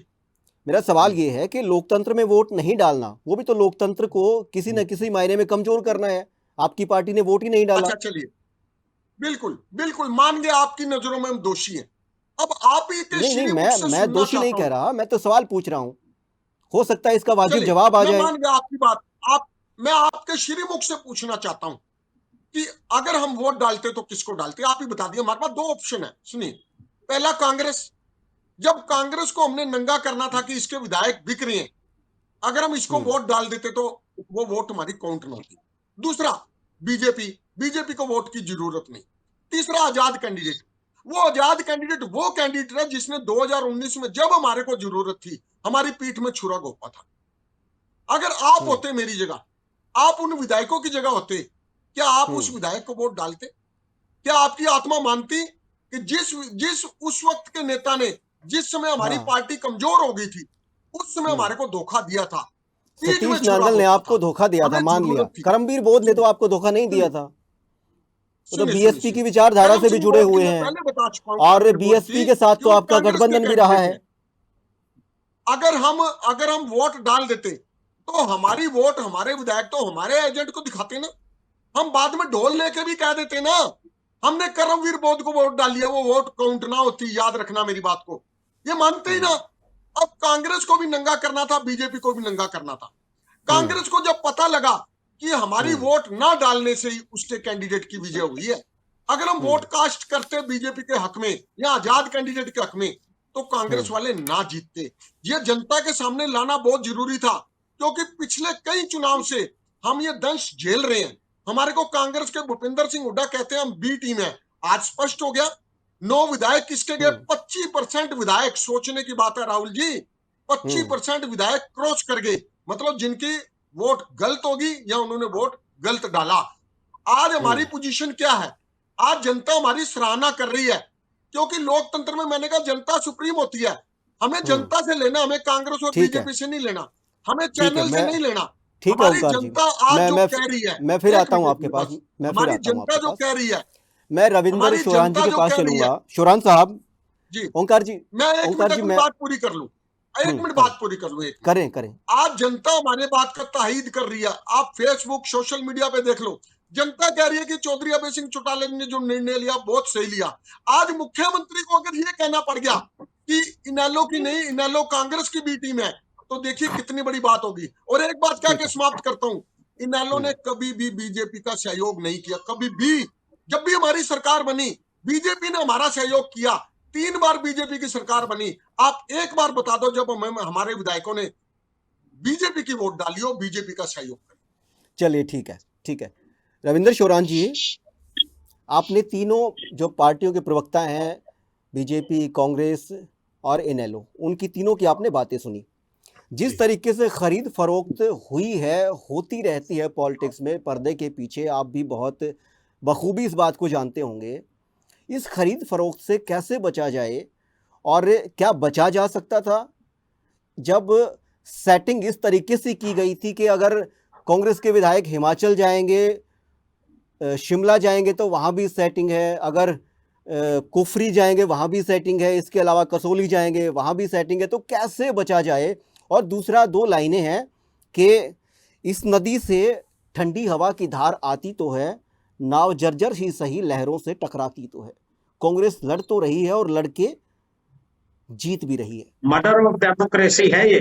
मेरा सवाल ये है कि लोकतंत्र में वोट नहीं डालना, वो भी तो लोकतंत्र को किसी न किसी मायने में कमजोर करना है। आपकी पार्टी ने वोट ही नहीं डाला।
अच्छा चलिए, बिल्कुल बिल्कुल मान गया आपकी नजरों में हम दोषी हैं। अब आप ही के
नहीं, मैं दोषी नहीं कह रहा, मैं तो सवाल पूछ रहा हूं। हो सकता है इसका वाजिब जवाब आ जाए।
मैं मान गया आपकी बात। मैं आपके श्रीमुख से पूछना चाहता हूं कि अगर हम वोट डालते तो किसको डालते? आप ही बता दिए। हमारे पास दो ऑप्शन है, सुनिए। पहला, कांग्रेस। जब कांग्रेस को हमने नंगा करना था कि इसके विधायक बिक रहे हैं, अगर हम इसको वोट डाल देते तो वो वोट हमारी काउंट न होती। दूसरा, बीजेपी को वोट की जरूरत नहीं। तीसरा, आजाद कैंडिडेट। वो आजाद कैंडिडेट वो कैंडिडेट है जिसने 2019 में जब हमारे को जरूरत थी हमारी पीठ में छुरा घोंपा था। अगर आप होते मेरी जगह, आप उन विधायकों की जगह होते, क्या आप उस विधायक को वोट डालते? क्या आपकी आत्मा मानती कि जिस उस वक्त के नेता ने, जिस समय हमारी पार्टी कमजोर हो गई थी, उस समय हमारे को धोखा दिया था?
सतीश नांदल ने आपको धोखा दिया था, मान लिया। करमवीर बोध ने तो आपको धोखा नहीं दिया था। तो बीएसपी की विचारधारा से भी जुड़े हुए हैं और बीएसपी के साथ तो आपका गठबंधन भी रहा है।
अगर हम वोट डाल देते तो हमारी वोट, हमारे विधायक तो हमारे एजेंट को दिखाते ना। हम बाद में ढोल लेके भी कह देते ना, हमने करमवीर बोध को वोट डाल लिया, वो वोट काउंट ना होती। याद रखना मेरी बात को, ये मानते ही ना। अब कांग्रेस को भी नंगा करना था, बीजेपी को भी नंगा करना था। कांग्रेस को जब पता लगा कि हमारी वोट ना डालने से ही उसके कैंडिडेट की विजय हुई है, अगर हम वोट कास्ट करते बीजेपी के हक में या आजाद कैंडिडेट के हक में, तो कांग्रेस वाले ना जीतते। ये जनता के सामने लाना बहुत जरूरी था, क्योंकि पिछले कई चुनाव से हम ये दंश झेल रहे हैं। हमारे को कांग्रेस के भूपिंदर सिंह हुड्डा कहते हैं हम बी टीम है। आज स्पष्ट हो गया, 9 विधायक किसके गए? 25% विधायक। सोचने की बात है राहुल जी, 25% विधायक क्रॉस कर गए, मतलब जिनकी वोट गलत होगी या उन्होंने वोट गलत डाला। आज हमारी पोजीशन क्या है? आज जनता हमारी सराहना कर रही है, क्योंकि लोकतंत्र में मैंने कहा जनता सुप्रीम होती है। हमें जनता से लेना, हमें कांग्रेस और बीजेपी से नहीं लेना, हमें चैनल से नहीं लेना।
ठीक है ओंकार जी,
जनता आज जो कह रही है,
मैं फिर आता हूं आपके पास।
हमारी जनता जो कह रही है,
मैं रविंदर शोरान जी के पास चलूंगा। शोरान साहब
जी,
ओंकार जी,
मैं एक मिनट बात पूरी कर लूं, एक मिनट बात पूरी कर लूं।
करें। आज
जनता हमारे बात का ताहीद कर रही है। आप फेसबुक, सोशल मीडिया पे देख लो, जनता कह रही है कि चौधरी अभय सिंह चौटाला ने जो निर्णय लिया बहुत सही लिया। आज मुख्यमंत्री को अगर ये कहना पड़ गया कि इनेलो की नहीं, इनेलो कांग्रेस की बी टीम है, तो देखिए कितनी बड़ी बात होगी। और एक बात कह के समाप्त करता हूं, इनेलो ने कभी भी बीजेपी का सहयोग नहीं किया, कभी भी। जब भी हमारी सरकार बनी बीजेपी ने हमारा सहयोग किया, 3 बार बीजेपी की सरकार बनी। आप एक बार बता दो जब हमारे विधायकों ने बीजेपी की वोट डाली हो, बीजेपी का सहयोग करें।
चलिए ठीक है, ठीक है। रविंद्र शोरान जी, आपने तीनों जो पार्टियों के प्रवक्ता हैं, बीजेपी, कांग्रेस और इनेलो, उनकी तीनों की आपने बातें सुनी। जिस तरीके से खरीद फरोख्त हुई है, होती रहती है पॉलिटिक्स में पर्दे के पीछे, आप भी बहुत बखूबी इस बात को जानते होंगे। इस खरीद फरोख्त से कैसे बचा जाए और क्या बचा जा सकता था जब सेटिंग इस तरीके से की गई थी कि अगर कांग्रेस के विधायक हिमाचल जाएंगे, शिमला जाएंगे तो वहाँ भी सेटिंग है, अगर कुफरी जाएंगे वहाँ भी सेटिंग है, इसके अलावा कसौली जाएंगे वहाँ भी सेटिंग है, तो कैसे बचा जाए? और दूसरा, 2 लाइनें हैं कि इस नदी से ठंडी हवा की धार आती तो है, नाव जर्जर ही सही लहरों से टकराती तो है। कांग्रेस लड़ तो रही है और लड़के जीत भी रही है।
मर्डर ऑफ डेमोक्रेसी है ये।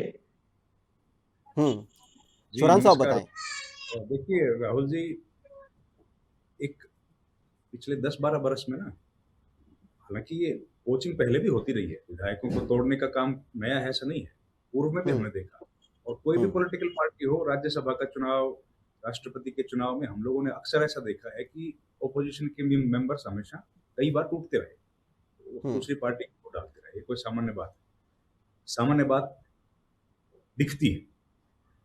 शोरान साहब बताएं।
देखिए राहुल जी, एक पिछले 10-12 बरस में ना, हालांकि ये कोचिंग पहले भी होती रही है, विधायकों को तोड़ने का काम नया है ऐसा नहीं है, पूर्व में भी हमने देखा। और कोई भी पॉलिटिकल पार्टी हो, राज्यसभा का चुनाव, राष्ट्रपति के चुनाव में हम लोगों ने अक्सर ऐसा देखा है कि ओपोजिशन के मेंबर्स हमेशा कई बार टूटते रहे, दूसरी पार्टी को डालते रहे। कोई सामान्य बात दिखती है,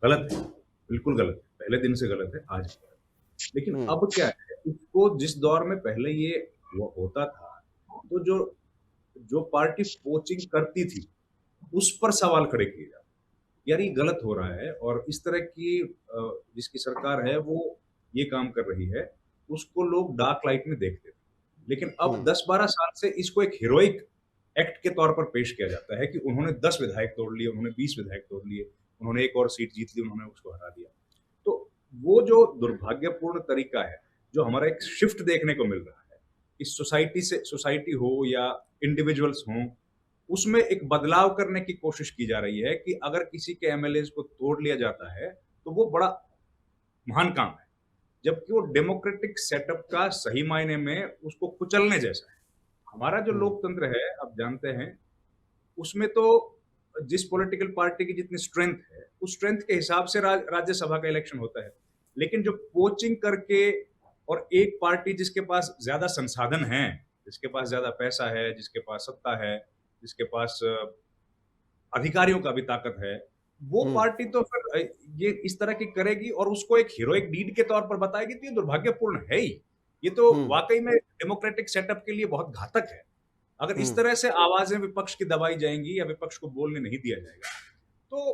गलत है, बिल्कुल गलत है, पहले दिन से गलत है, आज भी गलत है। लेकिन अब क्या है, उसको जिस दौर में पहले ये होता था, तो जो पार्टी पोचिंग करती थी उस पर सवाल खड़े किए जाते, यार ये गलत हो रहा है, और इस तरह की जिसकी सरकार है वो ये काम कर रही है, उसको लोग डार्क लाइट में देखते थे। लेकिन अब 10-12 साल से इसको एक हीरोइक एक्ट के तौर पर पेश किया जाता है कि उन्होंने 10 विधायक तोड़ लिए, उन्होंने 20 विधायक तोड़ लिए, उन्होंने एक और सीट जीत ली, उन्होंने उसको हरा दिया। तो वो जो दुर्भाग्यपूर्ण तरीका है, जो हमारा एक शिफ्ट देखने को मिल रहा है, इस सोसाइटी हो या इंडिविजुअल्स हों, उसमें एक बदलाव करने की कोशिश की जा रही है कि अगर किसी के एमएलए को तोड़ लिया जाता है तो वो बड़ा महान काम है, जबकि वो डेमोक्रेटिक सेटअप का सही मायने में उसको कुचलने जैसा है। हमारा जो लोकतंत्र है, आप जानते हैं, उसमें तो जिस पॉलिटिकल पार्टी की जितनी स्ट्रेंथ है, उस स्ट्रेंथ के हिसाब से राज्यसभा का इलेक्शन होता है। लेकिन जो पोचिंग करके और एक पार्टी जिसके पास ज्यादा संसाधन है, जिसके पास ज्यादा पैसा है, जिसके पास सत्ता है, जिसके पास अधिकारियों का भी ताकत है, वो पार्टी तो फिर ये इस तरह की करेगी और उसको एक हीरोइक डीड के तौर पर बताएगी, तो ये दुर्भाग्यपूर्ण है ही। ये तो वाकई में डेमोक्रेटिक सेटअप के लिए बहुत घातक है। अगर इस तरह से आवाजें विपक्ष की दबाई जाएंगी या विपक्ष को बोलने नहीं दिया जाएगा, तो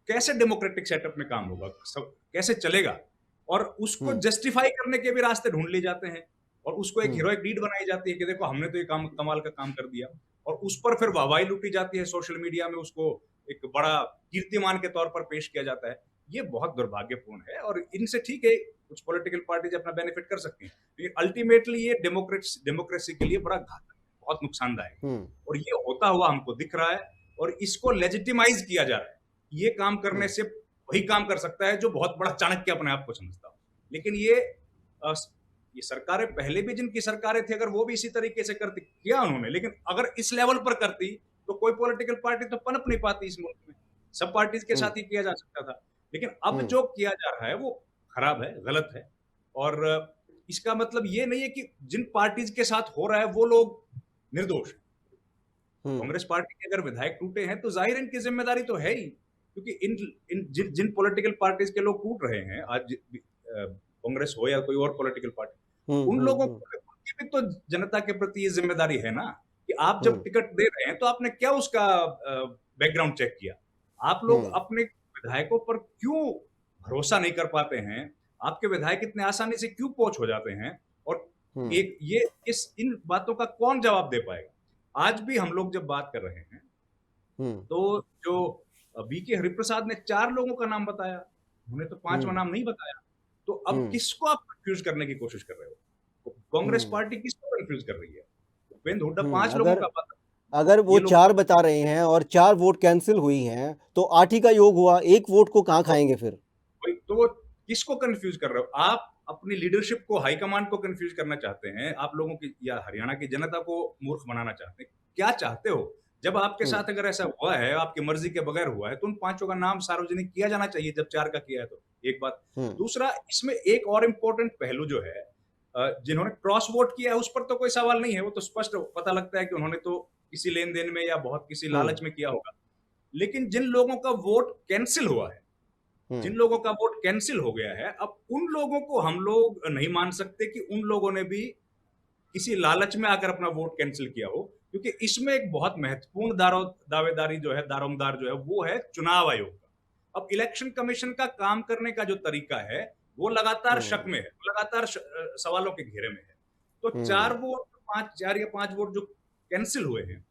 कैसे डेमोक्रेटिक सेटअप में काम होगा, कैसे चलेगा? और उसको जस्टिफाई करने के भी रास्ते ढूंढ लिए जाते हैं और उसको एक हीरोइक डीड बनाई जाती है कि देखो हमने तो ये काम कमाल का काम कर दिया, और उस पर फिर वाहवाही लूटी जाती है सोशल मीडिया में, उसको एक बड़ा कीर्तिमान के तौर पर पेश किया जाता है। ये बहुत दुर्भाग्यपूर्ण है और इनसे ठीक है कुछ पॉलिटिकल पार्टीज अपना बेनिफिट कर सकती हैं, लेकिन अल्टीमेटली ये डेमोक्रेसी के लिए बड़ा घातक, बहुत नुकसानदायक, और ये होता हुआ हमको दिख रहा है और इसको लेजिटिमाइज किया जा रहा है। ये काम करने से वही काम कर सकता है जो बहुत बड़ा चाणक्य अपने आप को समझता हो। लेकिन ये सरकारें, पहले भी जिनकी सरकारें थी, अगर वो भी इसी तरीके से करती, किया उन्होंने, लेकिन अगर इस लेवल पर करती तो कोई पॉलिटिकल पार्टी तो पनप नहीं पाती इस मुल्क में, सब पार्टीज के साथ ही किया जा सकता था। लेकिन अब जो किया जा रहा है वो खराब है, गलत है, और इसका मतलब ये नहीं है कि जिन पार्टीज के साथ हो रहा है वो लोग निर्दोष है। कांग्रेस पार्टी के अगर विधायक टूटे हैं तो जाहिर इनकी जिम्मेदारी तो है ही, क्योंकि जिन पॉलिटिकल पार्टीज के लोग टूट रहे हैं, आज कांग्रेस हो या कोई और पॉलिटिकल पार्टी, उन लोगों की भी तो जनता के प्रति ये जिम्मेदारी है ना कि आप जब टिकट दे रहे हैं तो आपने क्या उसका बैकग्राउंड चेक किया, आप लोग अपने विधायकों पर क्यों भरोसा नहीं कर पाते हैं, आपके विधायक इतने आसानी से क्यों पोच हो जाते हैं, और इन बातों का कौन जवाब दे पाएगा? आज भी हम लोग जब बात कर रहे हैं तो जो बीके हरिप्रसाद ने 4 लोगों का नाम बताया, उन्होंने तो 5वां नाम नहीं बताया, तो अब किसको आप कंफ्यूज करने की कोशिश कर रहे हो? कांग्रेस पार्टी किसको कंफ्यूज कर रही है? उपेंद्र हुड्डा 5 लोगों का बता,
अगर वो 4 बता रहे हैं और 4 वोट कैंसिल हुई हैं तो 8 ही का योग हुआ, 1 वोट को कहाँ खाएंगे फिर?
तो किसको कंफ्यूज कर रहे हो आप? अपनी लीडरशिप को, हाईकमांड को कंफ्यूज करना चाहते हैं, आप लोगों की या हरियाणा की जनता को मूर्ख बनाना चाहते हैं, क्या चाहते हो? जब आपके साथ अगर ऐसा हुआ है, आपकी मर्जी के बगैर हुआ है, तो उन पांचों का नाम सार्वजनिक किया जाना चाहिए। जब 4 का किया है तो एक बात। दूसरा, इसमें एक और इम्पोर्टेंट पहलू जो है, जिन्होंने क्रॉस वोट किया है उस पर तो कोई सवाल नहीं है, वो तो स्पष्ट पता लगता है कि उन्होंने तो किसी लेन देन में या बहुत किसी लालच में किया होगा। लेकिन जिन लोगों का वोट कैंसिल हुआ है, जिन लोगों का वोट कैंसिल हो गया है, अब उन लोगों को हम लोग नहीं मान सकते कि उन लोगों ने भी किसी लालच में आकर अपना वोट कैंसिल किया हो, क्योंकि इसमें एक बहुत महत्वपूर्ण दावेदारी जो है, दारोमदार जो है, वो है चुनाव आयोग का। अब इलेक्शन कमीशन का काम करने का जो तरीका है वो लगातार शक में है, लगातार सवालों के घेरे में है। तो 4 या 5 वोट जो कैंसिल हुए हैं,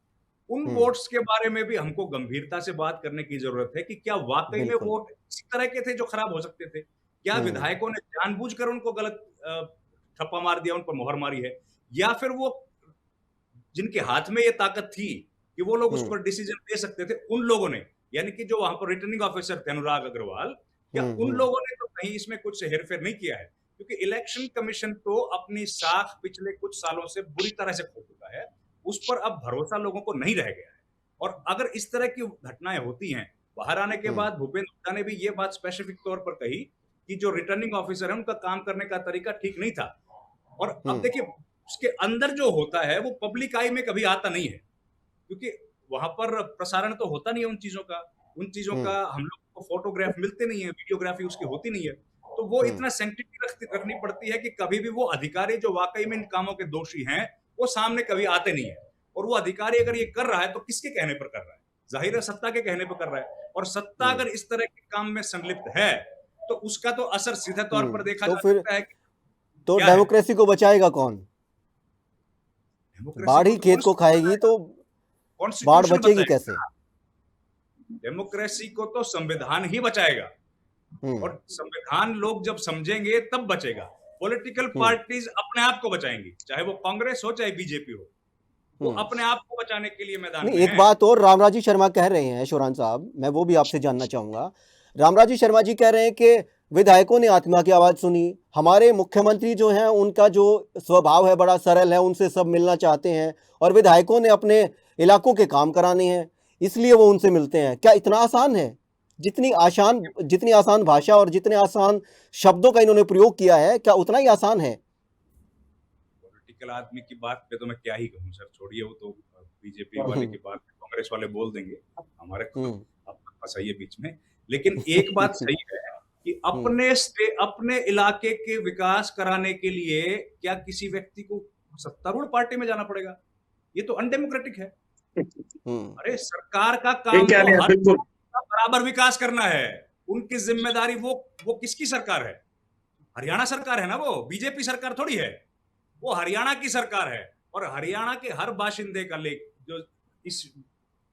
उन वोट्स के बारे में भी हमको गंभीरता से बात करने की जरूरत है कि क्या वाकई में वोट इसी तरह के थे जो खराब हो सकते थे? क्या विधायकों ने जानबूझकर उनको गलत ठप्पा मार दिया, उन पर मोहर मारी है, या फिर वो जिनके हाथ में ये ताकत थी कि वो लोग उस पर डिसीजन ले सकते थे, उन लोगों ने, यानी कि जो वहां पर रिटर्निंग ऑफिसर थे अनुराग अग्रवाल, क्या उन लोगों ने तो कहीं इसमें कुछ हेरफेर नहीं किया है? क्योंकि इलेक्शन कमीशन तो अपनी साख पिछले कुछ सालों से बुरी तरह से खो चुका है, उस पर अब भरोसा लोगों को नहीं रह गया है। और अगर इस तरह की घटनाएं होती हैं, बाहर आने के बाद भूपेंद्र हुड्डा ने भी ये बात स्पेसिफिक तौर पर कही कि जो रिटर्निंग ऑफिसर है उनका काम करने का तरीका ठीक नहीं था। और अब देखिए, उसके अंदर जो होता है वो पब्लिक आई में कभी आता नहीं है, क्योंकि वहां पर प्रसारण तो होता नहीं है उन चीजों का, हम लोग को फोटोग्राफ मिलते नहीं है, वीडियोग्राफी उसकी होती नहीं है। तो वो इतना सेंसिटिविटी रखनी पड़ती है कि कभी भी वो अधिकारी जो वाकई में इन कामों के दोषी हैं वो सामने कभी आते नहीं है। और वो अधिकारी अगर ये कर रहा है तो किसके कहने पर कर रहा है? जाहिर है सत्ता के कहने पर कर रहा है। और सत्ता अगर इस तरह के काम में संलिप्त है तो उसका तो असर सीधे तौर पर देखा जा सकता है।
तो डेमोक्रेसी को बचाएगा कौन? बाढ़ ही खेत को खाएगी तो बाढ़ बचेगी कैसे?
डेमोक्रेसी को तो संविधान ही बचाएगा, और संविधान लोग जब समझेंगे तब बचेगा। पॉलिटिकल पार्टीज अपने आप को बचाएंगी, चाहे वो कांग्रेस हो चाहे बीजेपी हो, वो अपने आप को बचाने के लिए मैदान में
एक बात और रामराजी शर्मा कह रहे हैं, शोरान साहब, मैं वो भी आपसे जानना चाहूंगा। रामराजी शर्मा जी कह रहे हैं कि विधायकों ने आत्मा की आवाज सुनी, हमारे मुख्यमंत्री जो हैं उनका जो स्वभाव है बड़ा सरल है, उनसे सब मिलना चाहते हैं, और विधायकों ने अपने इलाकों के काम कराने हैं इसलिए वो उनसे मिलते हैं। क्या इतना आसान है? जितनी आसान भाषा और जितने आसान शब्दों का इन्होंने प्रयोग किया है, क्या उतना ही आसान है?
पॉलिटिकल आदमी की बात पे तो मैं क्या ही कहूँ सर, छोड़िए, वो तो बीजेपी वाले की बात कांग्रेस वाले बोल देंगे, हमारे सही है बीच में। लेकिन एक बात सही है कि अपने इलाके के विकास कराने के लिए क्या किसी व्यक्ति को सत्तारूढ़ पार्टी में जाना पड़ेगा? ये तो अनडेमोक्रेटिक है। अरे सरकार का काम तो बराबर विकास करना है, उनकी जिम्मेदारी। वो किसकी सरकार है? हरियाणा सरकार है ना, वो बीजेपी सरकार थोड़ी है, वो हरियाणा की सरकार है। और हरियाणा के हर बाशिंदे का जो इस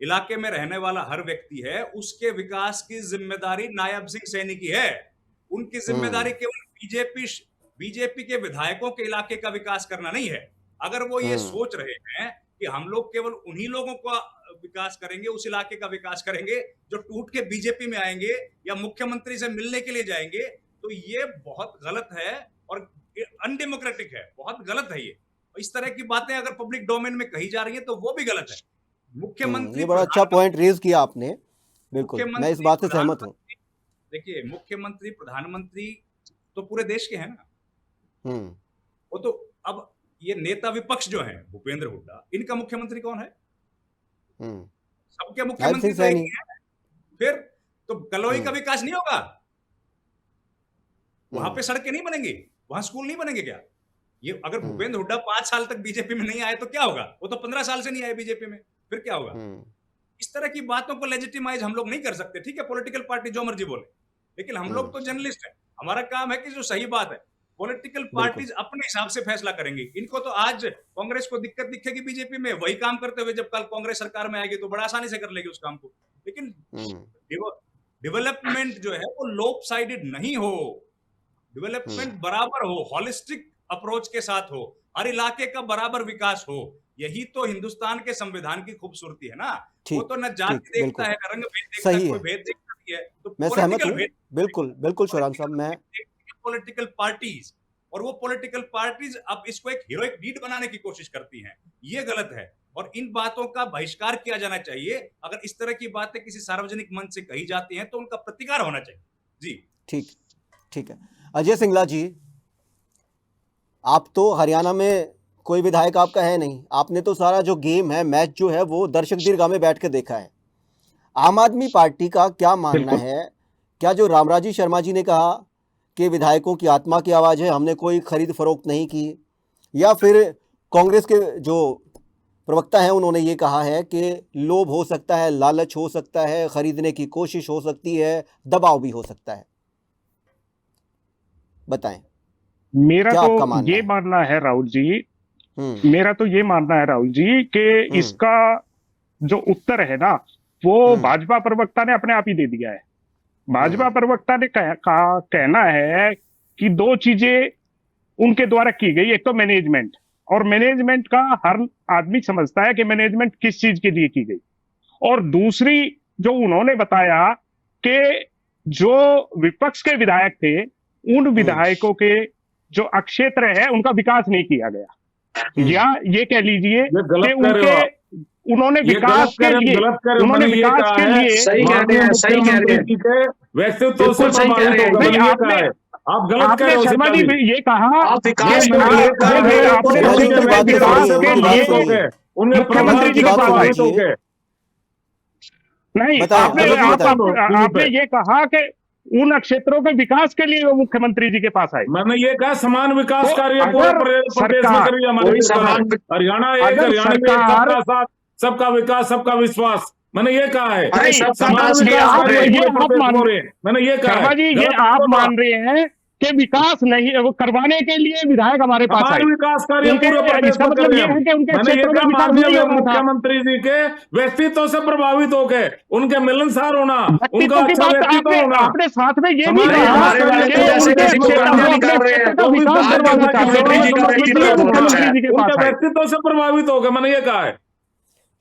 इलाके में रहने वाला हर व्यक्ति है, उसके विकास की जिम्मेदारी नायब सिंह सैनी की है। उनकी जिम्मेदारी केवल बीजेपी के विधायकों के इलाके का विकास करना नहीं है। अगर वो ये सोच रहे हैं कि हम लोग केवल उन्हीं लोगों का विकास करेंगे, उस इलाके का विकास करेंगे जो टूट के बीजेपी में आएंगे या मुख्यमंत्री से मिलने के लिए जाएंगे, तो ये बहुत गलत है और अनडेमोक्रेटिक है, बहुत गलत है ये। इस तरह की बातें अगर पब्लिक डोमेन में कही जा रही है तो वो भी गलत है। मुख्यमंत्री,
ये बड़ा अच्छा पॉइंट रेज किया आपने, बिल्कुल मैं इस बात से सहमत हूं।
देखिए, मुख्यमंत्री प्रधानमंत्री तो पूरे देश के हैं ना, वो तो अब ये नेता विपक्ष जो है भूपेंद्र हुड्डा, इनका मुख्यमंत्री कौन है? सबके मुख्यमंत्री तो एक ही है। फिर तो कलोई का विकास नहीं होगा, वहां पे सड़कें नहीं बनेंगी, वहां स्कूल नहीं बनेंगे क्या? ये अगर भूपेंद्र हुड्डा 5 साल तक बीजेपी में नहीं आए तो क्या होगा? वो तो 15 साल से नहीं आए बीजेपी में, फिर क्या होगा? इस तरह की बातों को लेजिटिमाइज हम लोग नहीं कर सकते। ठीक है, पॉलिटिकल पार्टी जो मर्जी बोले, लेकिन हम लोग तो जर्नलिस्ट हैं, हमारा काम है कि जो सही बात है पॉलिटिकल पार्टीज अपने हिसाब से फैसला करेंगी। इनको तो आज कांग्रेस को दिक्कत दिखेगी बीजेपी में, वही काम करते हुए जब कल कांग्रेस सरकार में आएगी तो बड़ा आसानी से कर लेगी उस काम को। लेकिन डेवलपमेंट जो है वो लोप साइडेड नहीं हो, डेवलपमेंट बराबर हो, हॉलिस्टिक अप्रोच के साथ हो, हर इलाके का बराबर विकास हो। यही तो हिंदुस्तान के संविधान की खूबसूरती है ना। वो तो न जाति देखता है, न रंग भेद देखता है, कोई भेद देखता नहीं है। तो
मैं सहमत हूँ, बिल्कुल बिल्कुल शोरान साहब, मैं
पॉलिटिकल पार्टीज, और वो पॉलिटिकल पार्टीज अब इसको एक हीरोइक डीड बनाने की कोशिश करती हैं। ये गलत है और इन बातों का बहिष्कार किया जाना चाहिए। अगर इस तरह की बातें किसी सार्वजनिक मंच से कही जाती हैं तो उनका प्रतिकार होना चाहिए। जी
ठीक ठीक है। अजय सिंगला जी, आप तो हरियाणा में कोई विधायक आपका है नहीं, आपने तो सारा जो गेम है, मैच जो है वो दर्शक दीर्घा में बैठ के देखा है। आम आदमी पार्टी का क्या मानना है? क्या जो रामराजी शर्मा जी ने कहा कि विधायकों की आत्मा की आवाज़ है, हमने कोई खरीद फरोख्त नहीं की, या फिर कांग्रेस के जो प्रवक्ता हैं उन्होंने ये कहा है कि लोभ हो सकता है, लालच हो सकता है, खरीदने की कोशिश हो सकती है, दबाव भी हो सकता है? बताएं।
मेरा
क्या आपका
तो
मानना
ये
है?
मानना है राहुल जी, मेरा तो ये मानना है राहुल जी कि इसका जो उत्तर है ना वो भाजपा प्रवक्ता ने अपने आप ही दे दिया है। भाजपा प्रवक्ता ने कहना है कि दो चीजें उनके द्वारा की गई, एक तो मैनेजमेंट, और मैनेजमेंट का हर आदमी समझता है कि मैनेजमेंट किस चीज के लिए की गई, और दूसरी जो उन्होंने बताया कि जो विपक्ष के विधायक थे उन विधायकों के जो अक्षेत्र है उनका विकास नहीं किया गया, या ये कह लीजिए कि उनके उन्होंने विकास के लिए उन्होंने विकास के लिए
सही कह रहे हैं, सही कह रहे हैं,
व्यक्तित्व से प्रभावित होगा।
नहीं,
ये
आपने
कहा है, आप गलत कह रहे हो
शर्मा जी
सिंगला जी।
ये कहा
आप विकास
ये
को
आप-
लेकर
ये-
रहे हो,
आपने
तो
उनके
बात
विकास
करिए,
के
उनकी बात
लिए
करिए।
उनके
मुख्यमंत्री जी के
बात
पास आए।
करिए।
हो गए।
नहीं,
बताएं,
आपने
बताएं, बताएं।
आपने ये कहा कि उन क्षेत्रों के विकास के लिए वो मुख्यमंत्री जी के पास आए।
मैंने ये कहा समान विकास
तो
कार्य पूरे
अगर
प्रदेश में
सरकार-
करिए हमारी
कोई
सरकार।
समान
हरियाणा एक,
अगर
हरियाणा में एक,
सरकार-
सबका साथ, सबका विकास, सबका विश्वास, मैंने ये कहा है।
अरे
नहीं,
सबका
समान
नाश किया
विकास
आपने।
कार्य
ये
पूरे
आप
प्रदेश
मान-
में हो रहे हैं। मैंने ये कहा
शर्मा
है।
जी ये
गलत
आप
मत बोलो।
मान रहे हैं कि विकास नहीं वो करवाने के लिए विधायक हमारे पास आए।
समान विकास कार्य
उनके
पूरे प्रदेश
इसका
में
मतलब
कर रहे
ये
हैं।
है कि उनके
मैंने ये
क्षेत्र में
कहा
विकास नहीं
माननीय
हो रहा था।
मुख्यमंत्री जी के व्यक्तित्व से प्रभावित होकर उनके मिलनसार होना, उनका
व्यक्तित्व की
अच्छा
बात
व्यक्तित्व होना,
आपने साथ में ये भी
हमारे
कहा
हमारे वाले
कि
तो जैसे
उनके
किसी को
क्षेत्र
गालियां
वो अपने
निकाल रहे हैं।
क्षेत्र का विकास
आज
करवाना
मुख्यमंत्री
चाहते
जी का
हैं,
व्यक्तित्व
इसलिए
बहुत अच्छा
मुख्यमंत्री
है।
जी के पास
उनके
आए।
व्यक्तित्व से प्रभावित होकर मैंने ये कहा है।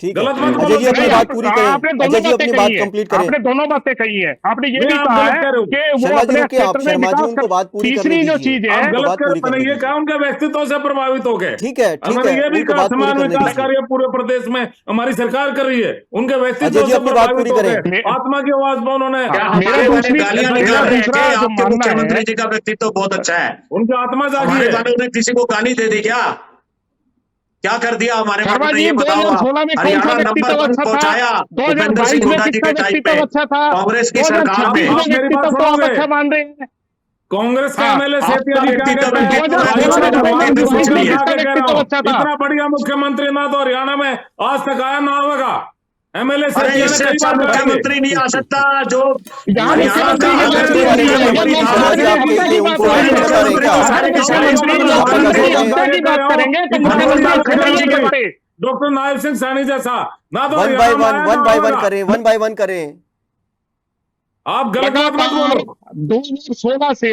ठीक है।
गलत मत बोलो।
अजय जी अपनी
नहीं,
बात पूरी
आपने
करें।
दोनों
अजय जी
बातें
अपनी
कही
बात
है।
कंप्लीट करें।
आपने दोनों बातें कही है। आपने ये
नहीं,
भी
आप
कहा
गलत
है
कह रहे हो।
कि वो
शर्मा जी
अपने
रुकिए, आप
क्षेत्र में
शर्मा जी
विकास
उनको बात पूरी करने
तीसरी जो
दीजिए।
चीज
आप
है
उनको
गलत
बात
कर,
पूरी
मैंने
करने
ये कहा
दीजिए।
उनके व्यक्तित्व से प्रभावित हो गए।
ठीक है,
और
ठीक
मैंने
है,
ये भी
उनको
कहा
बात पूरी
समान
करने
विकास
दीजिए।
कार्य पूरे प्रदेश में हमारी सरकार कर रही है। उनके व्यक्तित्व
अजय जी
से
अपनी बात
प्रभावित
पूरी
हो
करें।
गए। आत्मा की आवाज में उन्होंने
क्या
मेरा
हमारे वाले
दूसरी-
गालियां
मेरा
निकाल रहे हैं
दूसरा
कि
जो
आपके
मानना है-
मुख्यमंत्री जी का व्यक्तित्व बहुत अच्छा है?
उनकी आत्मा जागी
हमारे
है।
वालों ने किसी को गाली दे दी क्या कर दिया हमारे
शर्मा
वालों ने?
जी
ये बताओ।
2016 में कौन सा
हरियाणा नंबर
व्यक्तित्व
1
अच्छा था?
पहुंचाया भूपेंद्र
2022
सिंह
में
हुड्डा जी
किसका
के टाइम
व्यक्तित्व
पे
अच्छा था?
कांग्रेस की सरकार
2026
में।
में
आप मेरी
व्यक्तित्व
बात
तो आप
सुनोगे?
अच्छा मान रहे हैं।
कांग्रेस का
हाँ,
एमएलए
आपका
सेठिया जी क्या
व्यक्तित्व
कहता है?
व्यक्तित्व है,
भाई
दूसरे
साहब,
का
भगवान
व्यक्तित्व
की
कुछ
कसम
नहीं है।
खा के कह रहा हूं,
अच्छा था।
इतना बढ़िया मुख्यमंत्री ना तो हरियाणा में आज तक आया ना होगा। एमएलए
अरे
सेठिया
इससे
ने कई
अच्छा
बार कहा
मुख्यमंत्री नहीं आ सकता जो
यहाँ
हरियाणा का
मुख्यमंत्री
हालत
की
को
बात
लेकर
नहीं है,
बड़ी
ये
बात
जी
है।
आप कहिए, उनको
बात
नहीं बता रहे क्या?
मुख्यमंत्री हत्या की बात करेंगे तो मुख्यमंत्री हत्या नहीं करते।
डॉक्टर नायब सिंह सैनी जैसा ना तो
वन बाय
हरियाणा में
वन,
आया
वन
ना
बाय वन
होगा।
करें, वन बाय वन करें।
आप गलत बात मत बोलो।
2016 से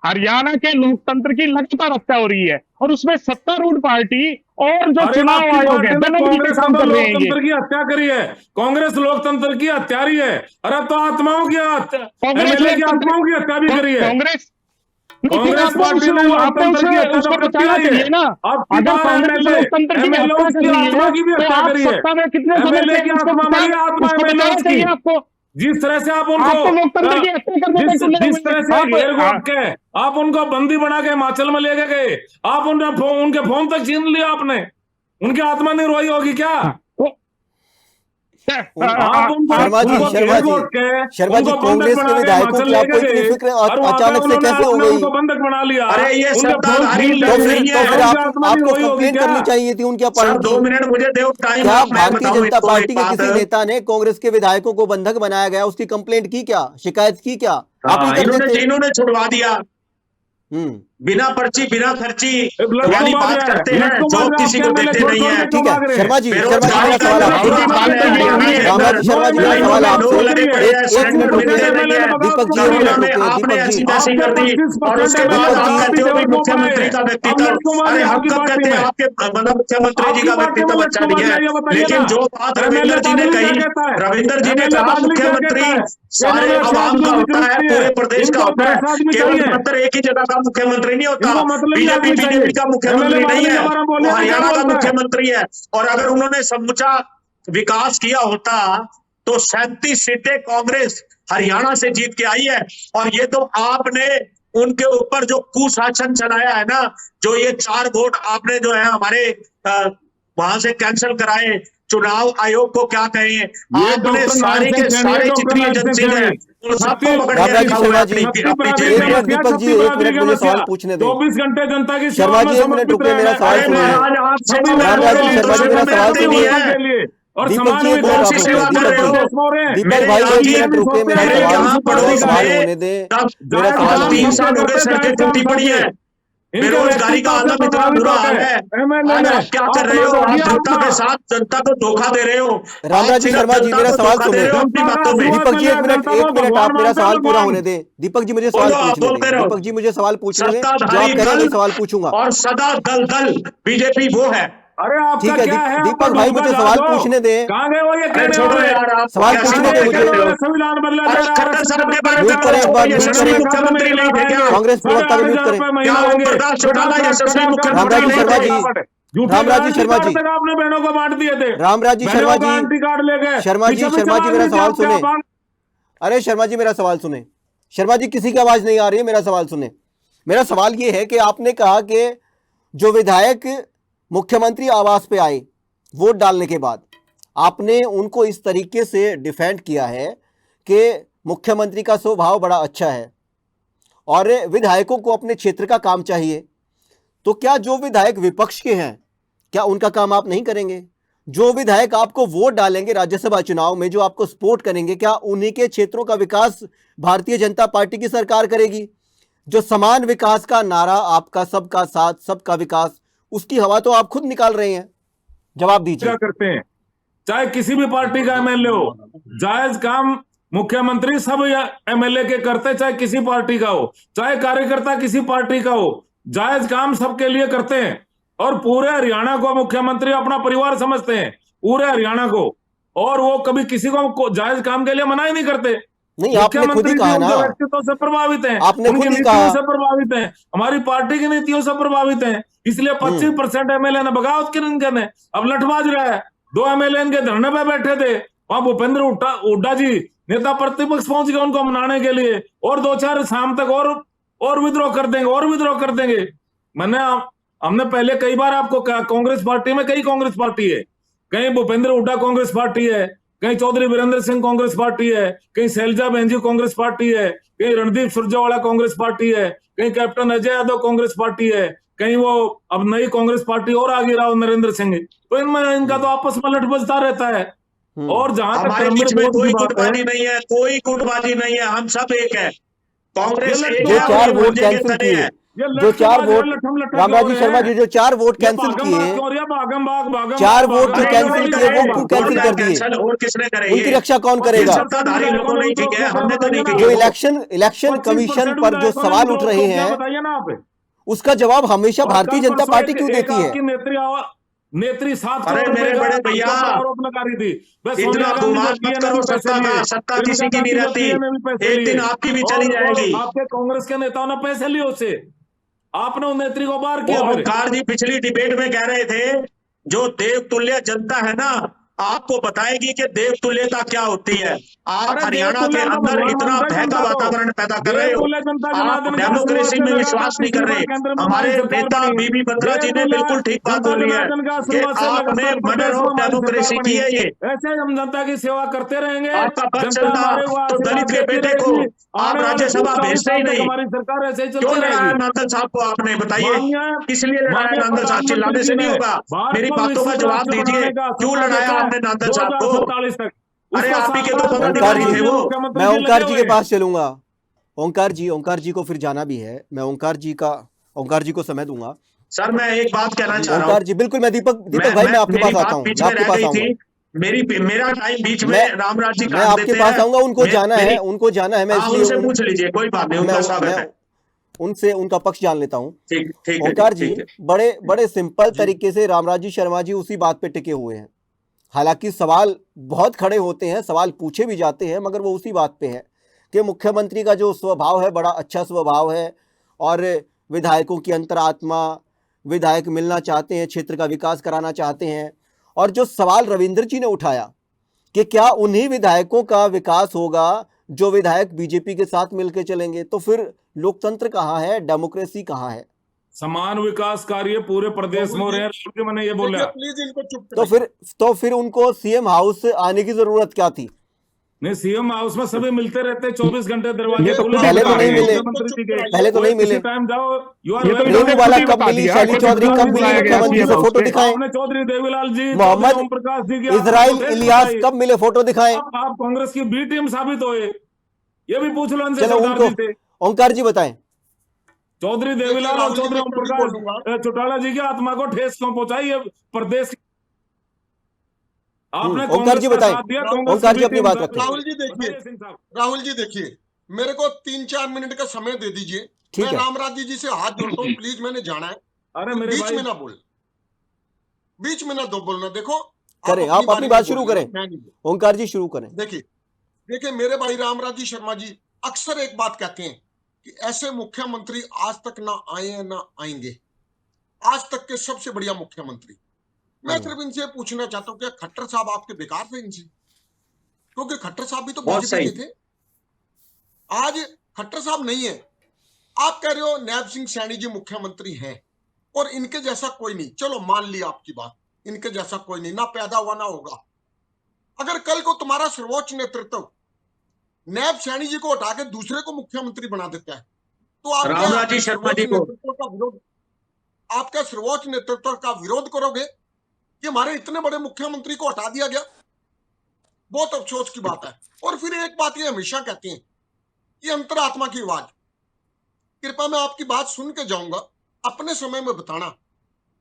हरियाणा के लोकतंत्र की लगातार हत्या हो रही है, और उसमें सत्तारूढ़ पार्टी और जो
अरे
चुनाव
आपकी
आयोग
पार्टी
है
ने
दोनों मिलकर
कांग्रेस
काम
ने
कर रहे हैं। ये
लोकतंत्र की हत्या करी है। कांग्रेस लोकतंत्र की हत्यारी है। अरे अब तो आत्माओं की हत्या,
कांग्रेस
एमएलए की
लोकतंत्र-
आत्माओं की हत्या भी करी है।
कांग्रेस
कांग्रेस पार्टी ने लोकतंत्र की हत्या
उसको
तो करती
बचाना
रही
चाहिए
है।
ना।
आपकी
अगर
बात
कांग्रेस
एमएलए
लोकतंत्र की
एमएलए
हत्या कर
की
रही
आत्मा
है
की भी
तो
हत्या
आप
करी है।
सत्ता में कितने समय
एमएलए
से
की
उसको
आत्मा मरी, आत्मा
उसको
एमएलए
बचाना चाहिए
की।
आपको।
जिस तरह से आप
आप तो लोकतंत्र की
उनको
हत्या करने पे तुले
जिस तरह से
हुए हैं।
एयरपोर्ट के आप उनको बंदी बना के हिमाचल में लेके गए, आप उनके फोन तक छीन लिया आपने। उनकी आत्मा नहीं रोई होगी क्या? आप उनको
शर्मा जी,
उनको
शर्मा
एयरपोर्ट के
शर्मा जी,
उनको
कांग्रेस
बंधक
के
बना के
विधायकों
हिमाचल
की आपको
लेके
इतनी
गए
फिक्र
और वहां पे
अचानक से
उन्होंने
कैसे हो
आपने
गई?
उनको बंधक बना लिया।
अरे ये
उनके
सत्ताधारी
फोन छीन
लोग
तो
लिए।
फिर
नहीं है।
तो फिर
उनकी आत्मा नहीं
आपको
रोई होगी
कंप्लेंट
क्या?
करनी चाहिए थी उनके
सर
अपॉइंट
2
की।
मिनट मुझे दो टाइम।
क्या
मैं
भारतीय
बताऊं
जनता
इसको
पार्टी
एक
के
बात।
किसी नेता ने कांग्रेस के विधायकों को बंधक बनाया गया उसकी कंप्लेंट की क्या, शिकायत की क्या? आप ही कर देते।
इन्होंने छुड़वा दिया। बिना पर्ची बिना खर्ची
लड़कों
वाली
भाग
बात
रहे हैं,
करते हैं,
लड़कों
जॉब
भाग रहे हैं,
किसी को
आपके
देते
MLA
नहीं है।
ठीक है शर्मा जी मेरा
बेरोजगारी
सवाल
का
आपसे
बुरा हाल है
रामराज जी शर्मा जी मेरा सवाल
लोग
आपसे
लगे पड़े हैं,
एक
सिलेंडर
मिनट
मिलते नहीं
रुकिए
है,
दीपक जी एक
कोरोना
मिनट
में
रुकिए
आपने
दीपक
ऐसी
जी
तैसी कर दी और उसके बाद आप कहते हो कि मुख्यमंत्री का व्यक्तित्व, अरे हम कब कहते हैं आपके मतलब मुख्यमंत्री जी का व्यक्तित्व अच्छा नहीं है, लेकिन जो बात रविंदर जी ने कही, रविंदर जी ने कहा मुख्यमंत्री सारे आवाम का होता है, पूरे प्रदेश का होता है, केवल मात्र एक ही जगह का मुख्यमंत्री नहीं होता, बीजेपी का मुख्यमंत्री नहीं है, वो हरियाणा का मुख्यमंत्री है। और अगर उन्होंने समूचा विकास किया होता तो 37 सीटें कांग्रेस हरियाणा से जीत के आई है। और ये तो आपने उनके ऊपर जो कुशासन चलाया है ना, जो ये 4 वोट आपने जो है हमारे वहां से कैंसिल कराए, चुनाव आयोग को क्या कहें, आपने सारे के सारे जितनी एजेंसी है उन सबको पकड़ के रखा हुआ है अपनी जेल में।
दीपक जी एक मिनट मुझे सवाल पूछने दें
24 घंटे जनता की
शर्मा जी एक मिनट रुकिए मेरा सवाल
अरे
सुनिए
महाराज आपसे
रामराज जी शर्मा जी मेरा सवाल सुनिए
और
दीपक
समाज
जी एक
में
मिनट
कौन
आप
सी
रुकिए
सेवा कर रहे हो?
दीपक भाई एक मिनट रुकिए मेरा
मेरे
सवाल
यहाँ पड़ोस
सवाल
में
होने दें मेरा
आज
सवाल
3 साल हो गए सड़कें टूटी पड़ी है, बेरोजगारी का हालत इतना बुरा हाल है, आज आप क्या कर रहे हो, आप जनता के साथ जनता को धोखा दे रहे हो।
रामराज जी शर्मा जी मेरा सवाल सुने
अपनी बातों में
दीपक जी एक मिनट आप मेरा सवाल पूरा होने दें दीपक जी मुझे सवाल
बोलो, आप
पूछने
बोलते
दें
रहो।
दीपक जी मुझे सवाल पूछने दें जो आप
सत्ताधारी
कह रहे हैं मैं
दल
सवाल पूछूंगा
और सदा दल बीजेपी वो है।
अरे आपका
ठीक है
क्या है?
दीपक भाई मुझे सवाल पूछने दें
कहाँ गए वो ये
अरे
कहने
छोड़ो
वाले?
यार, आप
सवाल
कैसे
पूछने
बातें
दें मुझे।
करते हो?
संविधान बदला जा
अरे
रहा है,
खट्टर साहब के बारे में
म्यूट करें एक बार म्यूट
यशस्वी
करें
मुख्यमंत्री नहीं थे क्या?
कांग्रेस प्रवक्ता को म्यूट करें
क्या ओम प्रकाश चौटाला यशस्वी
रामराज
मुख्यमंत्री
जी
नहीं
शर्मा
थे?
जी रामराज जी शर्मा जी
आपने बहनों को बांट दिए थे,
रामराज जी शर्मा जी
आंटी कार्ड ले गए।
शर्मा जी मेरा सवाल सुने अरे शर्मा जी मेरा सवाल सुने शर्मा जी किसी की आवाज नहीं आ रही है मेरा सवाल सुने मेरा सवाल ये है कि आपने कहा कि जो विधायक मुख्यमंत्री आवास पे आए वोट डालने के बाद आपने उनको इस तरीके से डिफेंड किया है कि मुख्यमंत्री का स्वभाव बड़ा अच्छा है और विधायकों को अपने क्षेत्र का काम चाहिए। तो क्या जो विधायक विपक्ष के हैं क्या उनका काम आप नहीं करेंगे? जो विधायक आपको वोट डालेंगे राज्यसभा चुनाव में जो आपको सपोर्ट करेंगे क्या उन्हीं के क्षेत्रों का विकास भारतीय जनता पार्टी की सरकार करेगी? जो समान विकास का नारा आपका सबका साथ सबका विकास उसकी हवा तो आप खुद निकाल रहे हैं। जवाब दीजिए।
क्या करते हैं चाहे किसी भी पार्टी का एमएलए हो, जायज काम मुख्यमंत्री सब एमएलए के करते, चाहे किसी पार्टी का हो, चाहे कार्यकर्ता किसी पार्टी का हो, जायज काम सबके लिए करते हैं। और पूरे हरियाणा को मुख्यमंत्री अपना परिवार समझते हैं, पूरे हरियाणा को, और वो कभी किसी को जायज काम के लिए मना ही नहीं करते।
नहीं आपने खुद ही कहा ना,
व्यक्तित्व से प्रभावित हैं,
आपने खुद ही
नीतियों
कहा
से प्रभावित हैं, हमारी पार्टी की नीतियों से प्रभावित हैं, इसलिए 25% एमएलए ने बगावत की ने अब लठबाज रहा है। 2 एमएलए इनके धरने पे बैठे थे, वहां भूपेंद्र हुड्डा जी नेता प्रतिपक्ष पहुंच गए उनको मनाने के लिए, और 2-4 शाम तक और विद्रोह कर देंगे। हमने पहले कई बार आपको कहा कांग्रेस पार्टी में कई कांग्रेस पार्टी है, कहीं भूपेंद्र हुड्डा कांग्रेस पार्टी है, कहीं चौधरी वीरेंद्र सिंह कांग्रेस पार्टी है, कहीं शैलजा बहनजी कांग्रेस पार्टी है, कहीं रणदीप सुरजेवाला कांग्रेस पार्टी है, कहीं कैप्टन अजय यादव कांग्रेस पार्टी है, कहीं वो अब नई कांग्रेस पार्टी और आगे राव नरेंद्र सिंह। तो इनमें इनका तो आपस में लठ बजता रहता है। और जहां तक
हमारे बीच में कोई गुटबाजी नहीं है, कोई गुटबाजी नहीं है, हम सब एक है। कांग्रेस एक
जो
है,
4
और
वोट
मुझे
कैंसिल
कहते
किए
हैं
जो 4 वोट रामराज जी शर्मा जी जो 4 वोट कैंसिल किए 4 वोट जो कैंसिल किए वो क्यों कैंसिल कर दिए?
और किसने करे?
उनकी रक्षा कौन करेगा?
सत्ताधारी लोगों ने की है, हमने तो नहीं की।
जो इलेक्शन कमीशन पर जो सवाल उठ रहे हैं उसका जवाब हमेशा भारतीय जनता पार्टी क्यों देती है?
नेत्री 7
अरे मेरे बड़े भैया,
आरोप लगा रही थी,
इतना गुमान मत करो, सत्ता किसी की नहीं रहती, एक दिन आपकी भी चली जाएगी।
आपके कांग्रेस के नेताओं ने पैसे लिए उससे, आपने उन नेत्री को बाहर किया।
ओंकार जी पिछली डिबेट में कह रहे थे जो देवतुल्य जनता है ना आपको बताएगी कि देवतुल्यता क्या होती है। आप हरियाणा के अंदर इतना भय का वातावरण पैदा कर रहे हो, आप डेमोक्रेसी में विश्वास नहीं कर रहे। हमारे नेता बीबी बत्रा जी ने बिल्कुल ठीक बात बोली है कि आपने मर्डर ऑफ डेमोक्रेसी की है। ये
ऐसे हम जनता की सेवा करते रहेंगे।
आपका पद चलता तो दलित के बेटे को आप राज्यसभा भेजते ही नहीं।
हमारी सरकार ऐसे ही
क्यों
चलती
लड़ाया
रहेगी।
नांदल साहब को आपने बताइए, इसलिए लड़ाया नांदल साहब? चिल्लाने से नहीं होगा, मेरी बातों का जवाब दीजिए। क्यों लड़ाया आपने नांदल साहब को?
2047 तक
अरे आप ही के तो
ओंकार
पदाधिकारी
जी
थे वो।
मैं ओंकार जी के पास चलूंगा। ओंकार जी को फिर जाना भी है। मैं ओंकार जी का ओंकार जी को समय दूंगा।
सर मैं एक बात कहना चाह रहा हूँ।
ओंकार जी बिल्कुल, मैं दीपक भाई मैं आपके
मेरी
पास आता
बात
हूँ,
बीच
मैं
में
आपके
रह
पास
गई
आऊंगा।
थी, मेरा टाइम बीच में रामराज जी
मैं
काट
आपके
देते
पास
हैं।
आऊंगा, उनको जाना है,
मेरी
उनको जाना है, मैं
हाँ,
इसलिए
उनसे पूछ लीजिए, कोई बात नहीं, उनका स्वागत
मैं
है।
उनसे उनका पक्ष जान लेता हूँ।
ठीक ठीक है
ओंकार
जी,
जी
ठीक है
बड़े बड़े सिंपल
जी।
तरीके से रामराज जी शर्मा जी उसी बात पे टिके हुए हैं। हालांकि सवाल बहुत खड़े होते हैं, सवाल पूछे भी जाते हैं, मगर वो उसी बात पे है कि मुख्यमंत्री का जो स्वभाव है बड़ा अच्छा स्वभाव है और विधायकों की अंतरात्मा, विधायक मिलना चाहते हैं, क्षेत्र का विकास कराना चाहते हैं। और जो सवाल रविंद्र जी ने उठाया कि क्या उन्हीं विधायकों का विकास होगा जो विधायक बीजेपी के साथ मिलकर चलेंगे, तो फिर लोकतंत्र कहाँ है, डेमोक्रेसी कहाँ है?
समान विकास कार्य पूरे प्रदेश में हो रहे हैं, मैंने ये बोला।
प्लीज इनको चुप
तो फिर उनको सीएम हाउस आने की जरूरत क्या थी?
नहीं, सीएम हाउस में सभी मिलते रहते, 24 घंटे दरवाजे खुले।
पहले तो नहीं मिले,
मुख्यमंत्री जी के
पहले तो नहीं मिले।
टाइम जाओ, यू आर
रेणुबाला कब मिली, शैली चौधरी कब मिली, मुख्यमंत्री से फोटो दिखाएं।
आपने चौधरी देवीलाल जी,
मोहम्मद
ओम प्रकाश जी की
इजराइल इलियास कब मिले, फोटो दिखाएं।
आप कांग्रेस की बी टीम साबित हुए, ये भी पूछ लो उनसे।
चलो उनको, ओंकार जी बताएं।
चौधरी देवीलाल और चौधरी ओम प्रकाश चौटाला जी की आत्मा को ठेस क्यों पहुंचाई है प्रदेश? आपने
ओंकार जी बताएं, ओंकार जी अपनी बात रखें।
राहुल जी देखिए, मेरे को 3-4 मिनट का समय दे दीजिए। मैं रामराज जी से हाथ जोड़ता हूँ, प्लीज, मैंने जाना है।
अरे मेरे
बीच में ना बोल, बीच में ना दो बोलना। देखो
करें, आप अपनी बात शुरू करें, ओंकार जी शुरू करें।
देखिए मेरे भाई रामराज जी शर्मा जी अक्सर एक बात कहते हैं कि ऐसे मुख्यमंत्री आज तक ना आए हैं ना आएंगे, आज तक के सबसे बढ़िया मुख्यमंत्री। मैं सिर्फ इनसे पूछना चाहता हूं, क्या खट्टर साहब आपके बेकार थे इनसे? क्योंकि खट्टर साहब भी तो बीजेपी के थे। आज खट्टर साहब नहीं है। आप कह रहे हो नैब सिंह सैनी जी मुख्यमंत्री हैं और इनके जैसा कोई नहीं। चलो मान ली आपकी बात, इनके जैसा कोई नहीं, ना पैदा हुआ ना होगा। अगर कल को तुम्हारा सर्वोच्च नेतृत्व नैब सैनी जी को हटा के दूसरे को मुख्यमंत्री बना देता है, तो आप
रामराज जी शर्मा जी को
आप क्या सर्वोच्च नेतृत्व का विरोध करोगे कि हमारे इतने बड़े मुख्यमंत्री को हटा दिया गया? बहुत अफसोस की बात है। और फिर एक बात ये हमेशा कहते हैं कि अंतरात्मा की आवाज। कृपया मैं आपकी बात सुन के जाऊंगा, अपने समय में बताना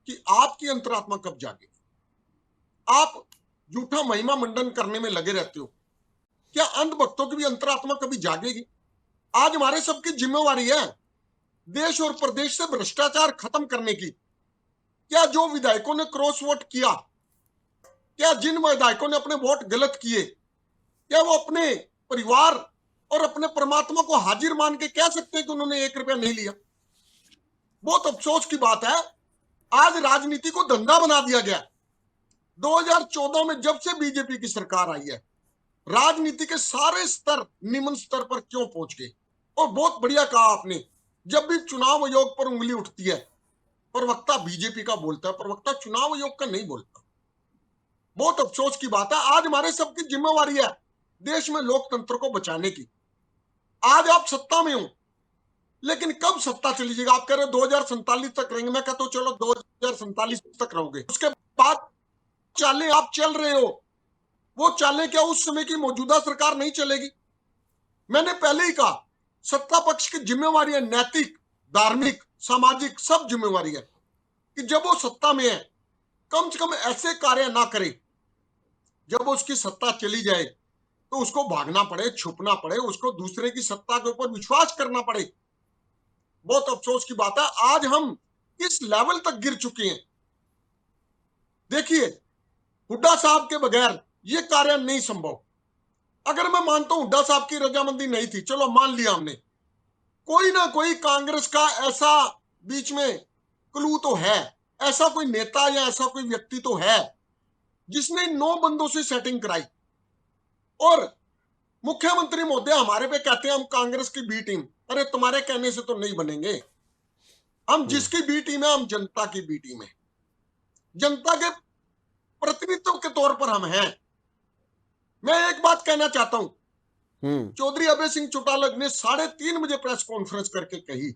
कि आपकी अंतरात्मा कब जागेगी। आप झूठा महिमा मंडन करने में लगे रहते हो, क्या अंध भक्तों की भी अंतरात्मा कभी जागेगी? आज हमारे सबकी जिम्मेवारी है देश और प्रदेश से भ्रष्टाचार खत्म करने की। क्या जो विधायकों ने क्रॉस वोट किया, क्या जिन विधायकों ने अपने वोट गलत किए, क्या वो अपने परिवार और अपने परमात्मा को हाजिर मान के कह सकते हैं कि उन्होंने 1 रुपया नहीं लिया? बहुत अफसोस की बात है, आज राजनीति को धंधा बना दिया गया। 2014 में जब से बीजेपी की सरकार आई है, राजनीति के सारे स्तर निम्न स्तर पर क्यों पहुंच गए? और बहुत बढ़िया कहा आपने, जब भी चुनाव आयोग पर उंगली उठती है, प्रवक्ता बीजेपी का बोलता है, प्रवक्ता चुनाव आयोग का नहीं बोलता। बहुत अफसोस की बात है। आज हमारे सबकी जिम्मेवारी है देश में लोकतंत्र को बचाने की। आज आप सत्ता में हो, लेकिन कब सत्ता चली जाएगी? आप कह रहे हो 2047 तक रहेंगे, मैं कहता हूं चलो 2047 तक रहोगे, उसके बाद चालें आप चल रहे हो, वो चालें क्या उस समय की मौजूदा सरकार नहीं चलेगी? मैंने पहले ही कहा, सत्ता पक्ष की जिम्मेवारी है, नैतिक, धार्मिक, सामाजिक सब जिम्मेवारी है कि जब वो सत्ता में है कम से कम ऐसे कार्य ना करे, जब उसकी सत्ता चली जाए तो उसको भागना पड़े, छुपना पड़े, उसको दूसरे की सत्ता के ऊपर विश्वास करना पड़े। बहुत अफसोस की बात है, आज हम किस लेवल तक गिर चुके हैं। देखिए, हुड्डा साहब के बगैर ये कार्य नहीं संभव। अगर मैं मानता हूं हुड्डा साहब की रजामंदी नहीं थी, चलो मान लिया हमने, कोई ना कोई कांग्रेस का ऐसा बीच में क्लू तो है, ऐसा कोई नेता या ऐसा कोई व्यक्ति तो है जिसने 9 बंदों से सेटिंग कराई। और मुख्यमंत्री महोदय हमारे पे कहते हैं हम कांग्रेस की बी टीम। अरे तुम्हारे कहने से तो नहीं बनेंगे। हम जिसकी बी टीम है, हम जनता की बी टीम है, जनता के प्रतिनिधित्व के तौर पर हम हैं। मैं एक बात कहना चाहता हूं, चौधरी अभय सिंह चौटाला ने 3:30 बजे प्रेस कॉन्फ्रेंस करके कही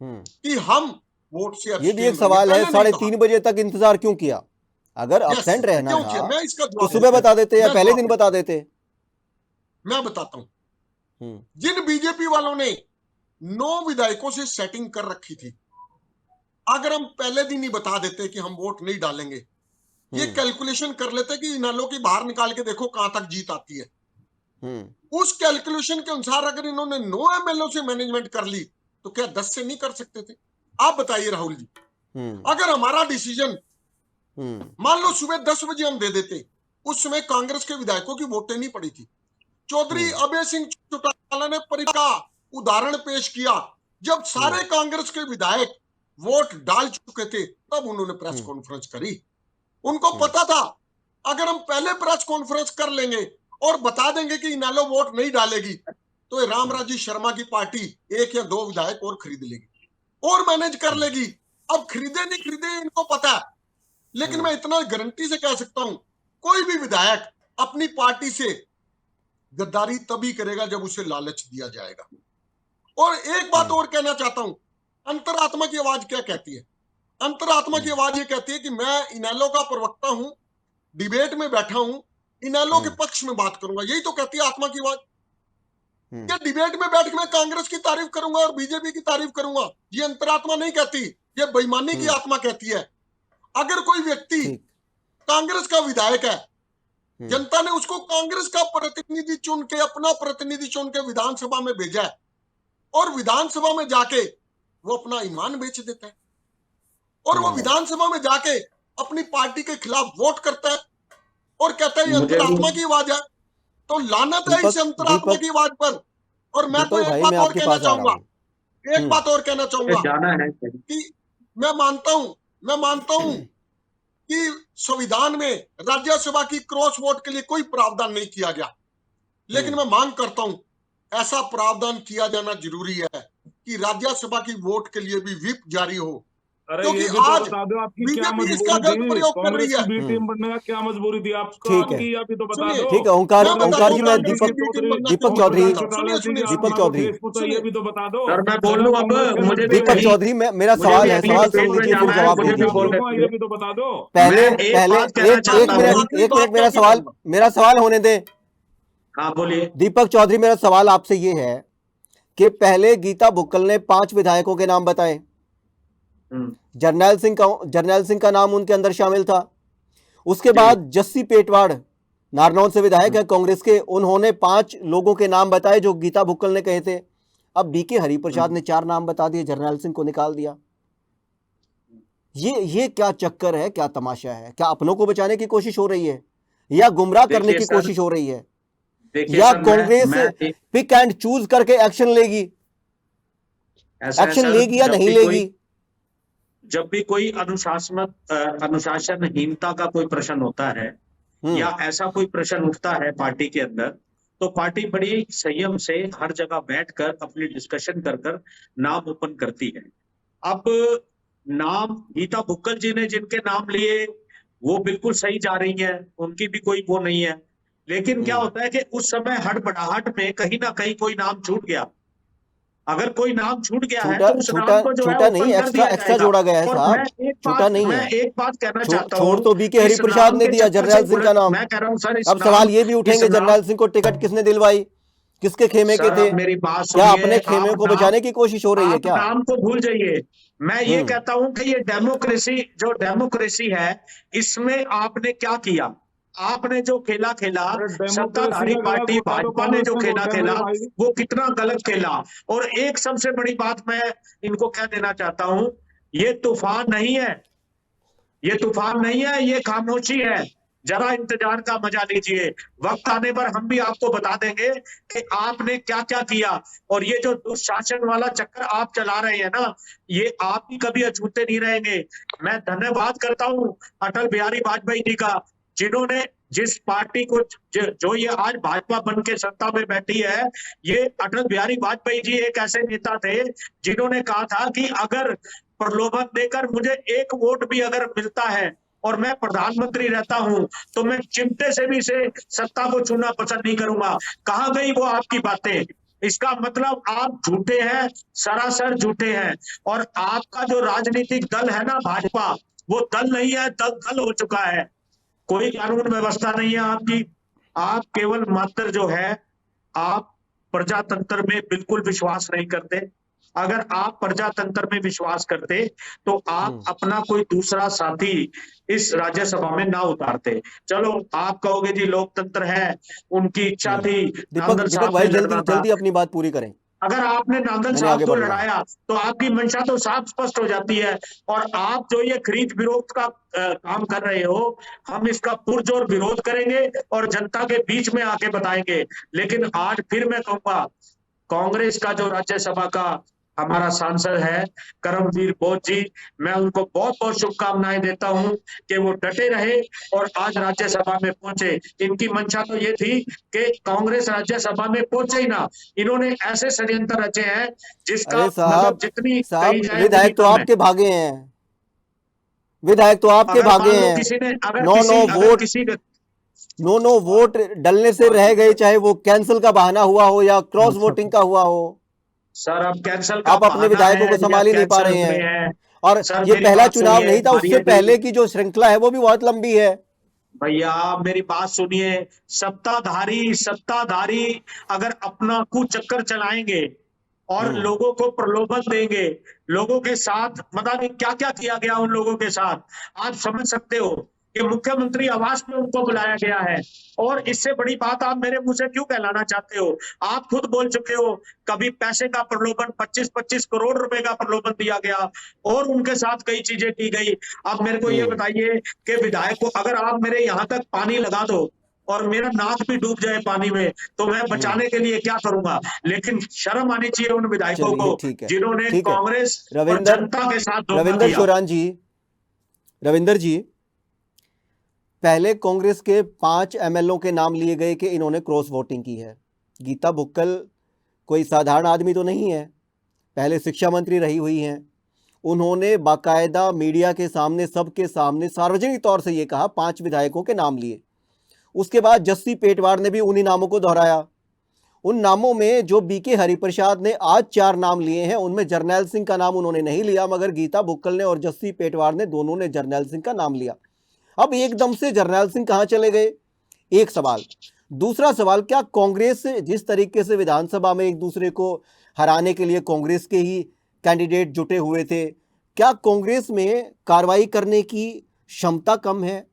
कि हम वोट से,
ये भी एक सवाल है, 3:30 बजे तक इंतजार क्यों किया? अगर अब्सेंट रहना था तो सुबह बता देते या पहले दिन बता देते।
मैं बताता हूं, जिन बीजेपी वालों ने 9 विधायकों से सेटिंग कर रखी थी, अगर हम पहले दिन ही बता देते कि हम वोट नहीं डालेंगे, ये कैलकुलेशन कर लेते कि इनेलो की बाहर निकाल के देखो कहां तक जीत आती है। उस कैलकुलेशन के अनुसार अगर इन्होंने 9 एमएलओ से मैनेजमेंट कर ली तो क्या 10 से नहीं कर सकते थे? आप बताइए राहुल जी, अगर हमारा डिसीजन मान लो सुबह 10 बजे हम दे देते, उस समय कांग्रेस के विधायकों की वोटें नहीं पड़ी थी। चौधरी अभय सिंह चौटाला ने का उदाहरण पेश किया, जब सारे कांग्रेस के विधायक वोट डाल चुके थे तब उन्होंने प्रेस कॉन्फ्रेंस करी। उनको पता था अगर हम पहले प्रेस कॉन्फ्रेंस कर लेंगे और बता देंगे कि इनेलो वोट नहीं डालेगी तो ये रामराजी शर्मा की पार्टी 1 या 2 विधायक और खरीद लेगी और मैनेज कर लेगी। अब खरीदे नहीं खरीदे इनको पता है, लेकिन मैं इतना गारंटी से कह सकता हूं कोई भी विधायक अपनी पार्टी से गद्दारी तभी करेगा जब उसे लालच दिया जाएगा। और एक बात और कहना चाहता हूं, अंतरात्मा की आवाज क्या कहती है? अंतरात्मा की आवाज ये कहती है कि मैं इनेलो का प्रवक्ता हूं, डिबेट में बैठा हूं, इनेलो के पक्ष में बात करूंगा, यही तो कहती है आत्मा की आवाज। क्या डिबेट में बैठ के मैं कांग्रेस की तारीफ करूंगा और बीजेपी की तारीफ करूंगा? ये अंतरात्मा नहीं कहती, ये बेईमानी की आत्मा कहती है। अगर कोई व्यक्ति कांग्रेस का विधायक है, जनता ने उसको कांग्रेस का प्रतिनिधि चुन के, अपना प्रतिनिधि चुन के विधानसभा में भेजा है और विधानसभा में जाके वो अपना ईमान बेच देता है और वो विधानसभा में जाके अपनी पार्टी के खिलाफ वोट करता है और कहता है ये अंतरात्मा की आवाज है। तो लानत है इस अंतरात्मा की आवाज पर। और मैं तो एक बात और कहना चाहूंगा, एक बात और कहना चाहूंगा कि मैं मानता हूं कि संविधान में राज्यसभा की क्रॉस वोट के लिए कोई प्रावधान नहीं किया गया, लेकिन मैं मांग करता हूं ऐसा प्रावधान किया जाना जरूरी है कि राज्यसभा की वोट के लिए भी व्हिप जारी हो। क्योंकि
ये भी
आज
तो बता दो आपकी क्या
बीजेपी इसका गलत
मजबूरी थी,
प्रयोग कर रही
कांग्रेस
है।
की बी टीम बनने का क्या मजबूरी थी आपको?
ठीक है।
आपकी अभी तो बता
सुनिए,
दो।
ठीक है ओंकार जी, मैं दीपक चौधरी
ये भी तो बता दो।
सर मैं बोल लूं अब, मुझे भी
दीपक चौधरी, मेरा सवाल है, सवाल सुन लीजिए फिर जवाब
मुझे भी
दीजिए।
बोलने
ये भी तो बता दो।
पहले
मैं एक
पहले
बात कहना
एक
चाहता हूं।
मिनट मेरा सवाल होने दें।
हाँ बोलिए।
दीपक चौधरी, मेरा सवाल आपसे ये है कि पहले गीता बुक्कल ने 5 विधायकों के नाम बताए, जर्नैल सिंह का नाम उनके अंदर शामिल था। उसके बाद जस्सी पेटवाड़ नारनौल से विधायक है कांग्रेस के, उन्होंने 5 लोगों के नाम बताए जो गीता बुक्कल ने कहे थे। अब बीके हरिप्रसाद ने 4 नाम बता दिए, जर्नैल सिंह को निकाल दिया। ये क्या चक्कर है, क्या तमाशा है? क्या अपनों को बचाने की कोशिश हो रही है या गुमराह करने की कोशिश हो रही है, या कांग्रेस पिक एंड चूज करके एक्शन लेगी? एक्शन लेगी या नहीं लेगी?
जब भी कोई अनुशासनहीनता का कोई प्रश्न होता है या ऐसा कोई प्रश्न उठता है पार्टी के अंदर, तो पार्टी बड़ी संयम से हर जगह बैठकर अपनी डिस्कशन कर नाम ओपन करती है। अब नाम गीता बुक्कल जी ने जिनके नाम लिए वो बिल्कुल सही जा रही है, उनकी भी कोई वो नहीं है, लेकिन क्या होता है कि उस समय हड़बड़ाहट में कहीं ना कहीं कोई नाम छूट गया। अगर कोई नाम छूट गया है तो उस नाम को जो है
छूटा नहीं, एक्स्ट्रा जोड़ा गया है साहब, छूटा नहीं है।
मैं एक बात कहना चाहता हूं,
छोड़ तो बीके हरिप्रसाद ने दिया जर्नैल सिंह का नाम।
मैं कह रहा हूं सर,
अब सवाल ये भी उठेंगे, जर्नैल सिंह को टिकट किसने दिलवाई, किसके खेमे के थे?
मेरी बात
क्या अपने खेमे को बचाने की कोशिश हो रही है क्या?
नाम को भूल जाइए। मैं ये कहता हूं कि ये डेमोक्रेसी है, इसमें आपने क्या किया? आपने जो खेला सत्ताधारी पार्टी भाजपा ने जो खेला वो कितना गलत खेला। और एक सबसे बड़ी बात मैं इनको कह देना चाहता हूं, ये तूफान नहीं है, ये खामोशी है। जरा इंतजार का मजा लीजिए, वक्त आने पर हम भी आपको बता देंगे कि आपने क्या क्या किया। और ये जो दुशासन वाला चक्कर आप चला रहे हैं ना, ये आप भी कभी अछूते नहीं रहेंगे। मैं धन्यवाद करता हूं अटल बिहारी वाजपेयी जी का, जिन्होंने जिस पार्टी को जो ये आज भाजपा बन के सत्ता में बैठी है, ये अटल बिहारी वाजपेयी जी एक ऐसे नेता थे जिन्होंने कहा था कि अगर प्रलोभन देकर मुझे 1 वोट भी अगर मिलता है और मैं प्रधानमंत्री रहता हूं तो मैं चिमटे से भी से सत्ता को छूना पसंद नहीं करूंगा। कहां गई वो आपकी बातें? इसका मतलब आप झूठे हैं, सरासर झूठे हैं। और आपका जो राजनीतिक दल है ना भाजपा, वो दल नहीं है, दल हो चुका है। कोई कानून व्यवस्था नहीं है आपकी। आप केवल मात्र जो है, आप प्रजातंत्र में बिल्कुल विश्वास नहीं करते। अगर आप प्रजातंत्र में विश्वास करते तो आप अपना कोई दूसरा साथी इस राज्यसभा में ना उतारते। चलो आप कहोगे जी लोकतंत्र है, उनकी इच्छा थी,
दीपक
नांदल
दीपक
साहब
भाई
ने
जल्दी
लड़ना था।
जल्दी अपनी बात पूरी करें,
अगर आपने नांदल
मैंने
साहब
आगे
को
बढ़ना है।
लड़ाया तो आपकी मंशा तो साफ स्पष्ट हो जाती है। और आप जो ये खरीद विरोध का काम कर रहे हो, हम इसका पुरजोर विरोध करेंगे और जनता के बीच में आके बताएंगे। लेकिन आज फिर मैं कहूंगा, कांग्रेस का जो राज्यसभा का हमारा सांसद है करमवीर बोध जी, मैं उनको बहुत बहुत शुभकामनाएं देता हूं कि वो डटे रहे और आज राज्यसभा में पहुंचे। इनकी मंशा तो ये थी कि कांग्रेस राज्यसभा में पहुंचे ही ना। इन्होंने ऐसे षड्यंत्र रचे हैं जिसका
अरे
मतलब जितनी कही जाए उतनी
विधायक तो
कम है।
आपके भागे हैं, विधायक तो आपके
अगर
भागे
मान लो
हैं।
किसी ने अगर
नो
किसी
नो
अगर
वोट
किसी
नो वोट डलने से रह गए, चाहे वो कैंसिल का बहाना हुआ हो या क्रॉस वोटिंग का हुआ हो।
सर अब कैंसल का
आप अपने
बहाना
विधायकों को
है या
संभाल ही नहीं पा
कैंसल
रहे
में
हैं।
है।
और
सर
ये
मेरी
पहला
बात
चुनाव
सुनिए,
नहीं था, उससे
मारिया जी।
पहले की जो श्रृंखला है वो भी बहुत लंबी है।
भैया मेरी बात सुनिए, सत्ताधारी अगर अपना कुचक्कर चलाएंगे और लोगों को प्रलोभन देंगे, लोगों के साथ पता नहीं क्या क्या किया गया उन लोगों के साथ, आप समझ सकते हो कि मुख्यमंत्री आवास में उनको बुलाया गया है। और इससे बड़ी बात आप मेरे मुंह से क्यों कहलाना चाहते हो? आप खुद बोल चुके हो, कभी पैसे का प्रलोभन 25-25 करोड़ रुपए का प्रलोभन दिया गया और उनके साथ कई चीजें की गई। अब मेरे को ये बताइए कि विधायक को अगर आप मेरे यहाँ तक पानी लगा दो और मेरा नाक भी डूब जाए पानी में तो मैं बचाने के लिए क्या करूंगा? लेकिन शर्म आनी चाहिए उन विधायकों
चलिए
को
ठीक है,
जिन्होंने
ठीक है।
कांग्रेस और
रविंदर
जनता के साथ धोखा
रविंदर
किया।
शोरान जी, रविंदर जी, पहले कांग्रेस के 5 एमएलओ के नाम लिए गए कि इन्होंने क्रॉस वोटिंग की है। गीता बुक्कल कोई साधारण आदमी तो नहीं है, पहले शिक्षा मंत्री रही हुई हैं। उन्होंने बाकायदा मीडिया के सामने, सबके सामने सार्वजनिक तौर से ये कहा, 5 विधायकों के नाम लिए। उसके बाद जस्सी पेटवार ने भी उन्हीं नामों को दोहराया। उन नामों में जो बीके हरिप्रसाद ने आज 4 नाम लिए हैं, उनमें जर्नैल सिंह का नाम उन्होंने नहीं लिया, मगर गीता बुक्कल ने और जस्सी पेटवार ने दोनों ने जर्नैल सिंह का नाम लिया। अब एकदम से जर्नैल सिंह कहाँ चले गए? एक सवाल। दूसरा सवाल, क्या कांग्रेस जिस तरीके से विधानसभा में एक दूसरे को हराने के लिए कांग्रेस के ही कैंडिडेट जुटे हुए थे, क्या कांग्रेस में कार्रवाई करने की क्षमता कम है?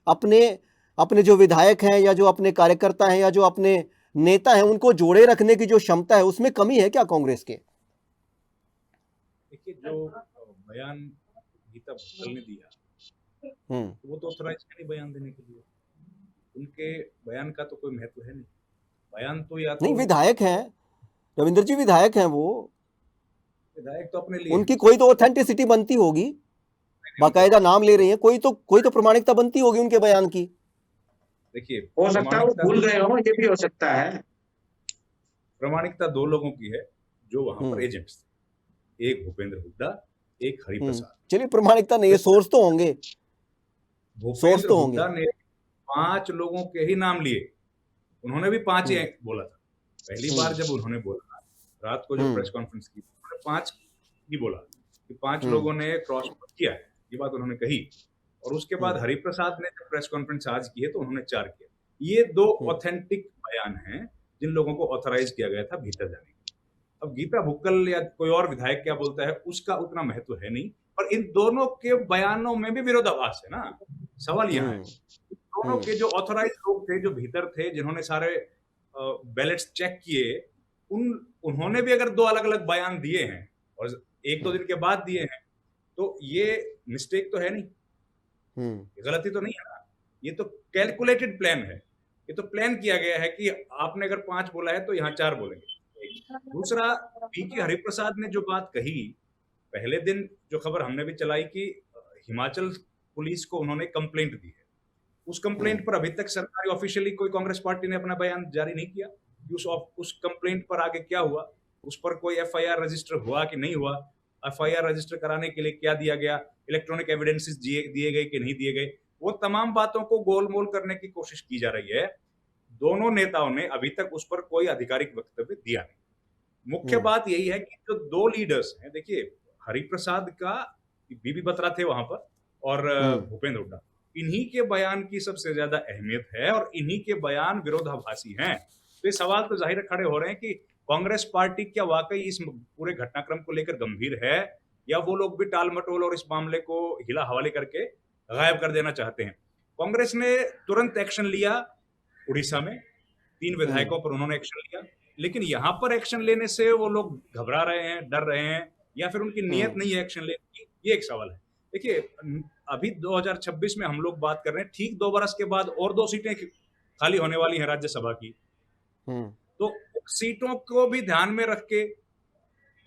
अपने जो विधायक हैं या जो अपने कार्यकर्ता हैं या जो अपने नेता हैं, उनको जोड़े रखने की जो क्षमता है, उसमें कमी है क्या कांग्रेस के?
देखिए, जो बयान गीता बुक्कल ने दिया वो तो ऑथराइज है नहीं बयान देने के लिए। उनके बयान का तो कोई महत्व है नहीं। बयान तो या तो
नहीं, विधायक हैं रविंदर जी, विधायक हैं वो,
विधायक तो अपने लिए
उनकी कोई तो ऑथेंटिसिटी बनती होगी, बाकायदा नाम ले रही हैं, कोई तो प्रमाणिकता बनती होगी उनके बयान की।
देखिए,
हो सकता है वो भूल गए हो, ये भी हो सकता है।
प्रामाणिकता 2 लोगों की है जो वहां पर एजेंट्स थे, एक भूपेंद्र हुड्डा, एक हरिप्रसाद।
चलिए, प्रामाणिकता नहीं है, सोर्स तो होंगे,
भूपेंद्र हुड्डा ने 5 लोगों के ही नाम लिए। उन्होंने भी 5 ही बोला था। पहली बार जब उन्होंने बोला, रात को जो प्रेस कॉन्फ्रेंस की, उन्होंने 5 ही बोला कि 5 लोगों ने क्रॉस वोट किया है, ये बात उन्होंने कही। और उसके बाद हरिप्रसाद ने जब प्रेस कॉन्फ्रेंस आज की है तो उन्होंने 4 किया। ये 2 ऑथेंटिक बयान हैं जिन लोगों को ऑथराइज किया गया था भीतर जाने के। अब गीता बुक्कल या कोई और विधायक क्या बोलता है उसका उतना महत्व है नहीं, पर इन दोनों के बयानों में भी विरोधाभास है ना। सवाल यहाँ है, दोनों के जो ऑथराइज लोग थे, जो भीतर थे, जिन्होंने सारे बैलेट्स चेक किए, उन्होंने भी अगर 2 अलग अलग बयान दिए हैं और 1-2 दिन के बाद दिए हैं, तो ये मिस्टेक तो है नहीं, गलती तो नहीं है ना। ये तो कैलकुलेटेड प्लान है। ये तो प्लान किया गया है कि आपने अगर 5 बोला है तो यहाँ 4 बोलेंगे। दूसरा, बीके हरिप्रसाद ने जो बात कही, पहले दिन जो खबर हमने भी चलाई कि हिमाचल पुलिस को उन्होंने कंप्लेंट दी है। उस कंप्लेंट पर अभी तक सरकारी ऑफिशियली कोई कांग्रेस पार्टी ने अपना बयान जारी नहीं किया कि उस कंप्लेंट पर आगे क्या हुआ, उस पर कोई एफआईआर रजिस्टर हुआ कि नहीं हुआ, एफआईआर रजिस्टर कराने के लिए क्या दिया गया, इलेक्ट्रॉनिक एविडेंसेस दिए गए कि नहीं दिए गए, वो तमाम बातों को गोलमोल करने की कोशिश की जा रही है। दोनों नेताओं ने अभी तक उस पर कोई आधिकारिक वक्तव्य दिया नहीं। मुख्य बात यही है कि जो 2 लीडर्स हैं, देखिए हरिप्रसाद का बीबी बत्रा थे वहां पर और भूपेंद्र हुड्डा, इन्हीं के बयान की सबसे ज्यादा अहमियत है और इन्हीं के बयान विरोधाभासी हैं। तो ये सवाल तो जाहिर खड़े हो रहे हैं कि कांग्रेस पार्टी क्या वाकई इस पूरे घटनाक्रम को लेकर गंभीर है, या वो लोग भी टाल मटोल और इस मामले को हिला हवाले करके गायब कर देना चाहते हैं? कांग्रेस ने तुरंत एक्शन लिया, उड़ीसा में 3 विधायकों पर उन्होंने एक्शन लिया, लेकिन यहां पर एक्शन लेने से वो लोग घबरा रहे हैं, डर रहे हैं, या फिर उनकी नीयत नहीं है एक्शन लेने की, ये एक सवाल है। देखिए, अभी 2026 में हम लोग बात कर रहे हैं, ठीक 2 बरस के बाद और 2 सीटें खाली होने वाली हैं राज्यसभा की। तो सीटों को भी ध्यान में रख के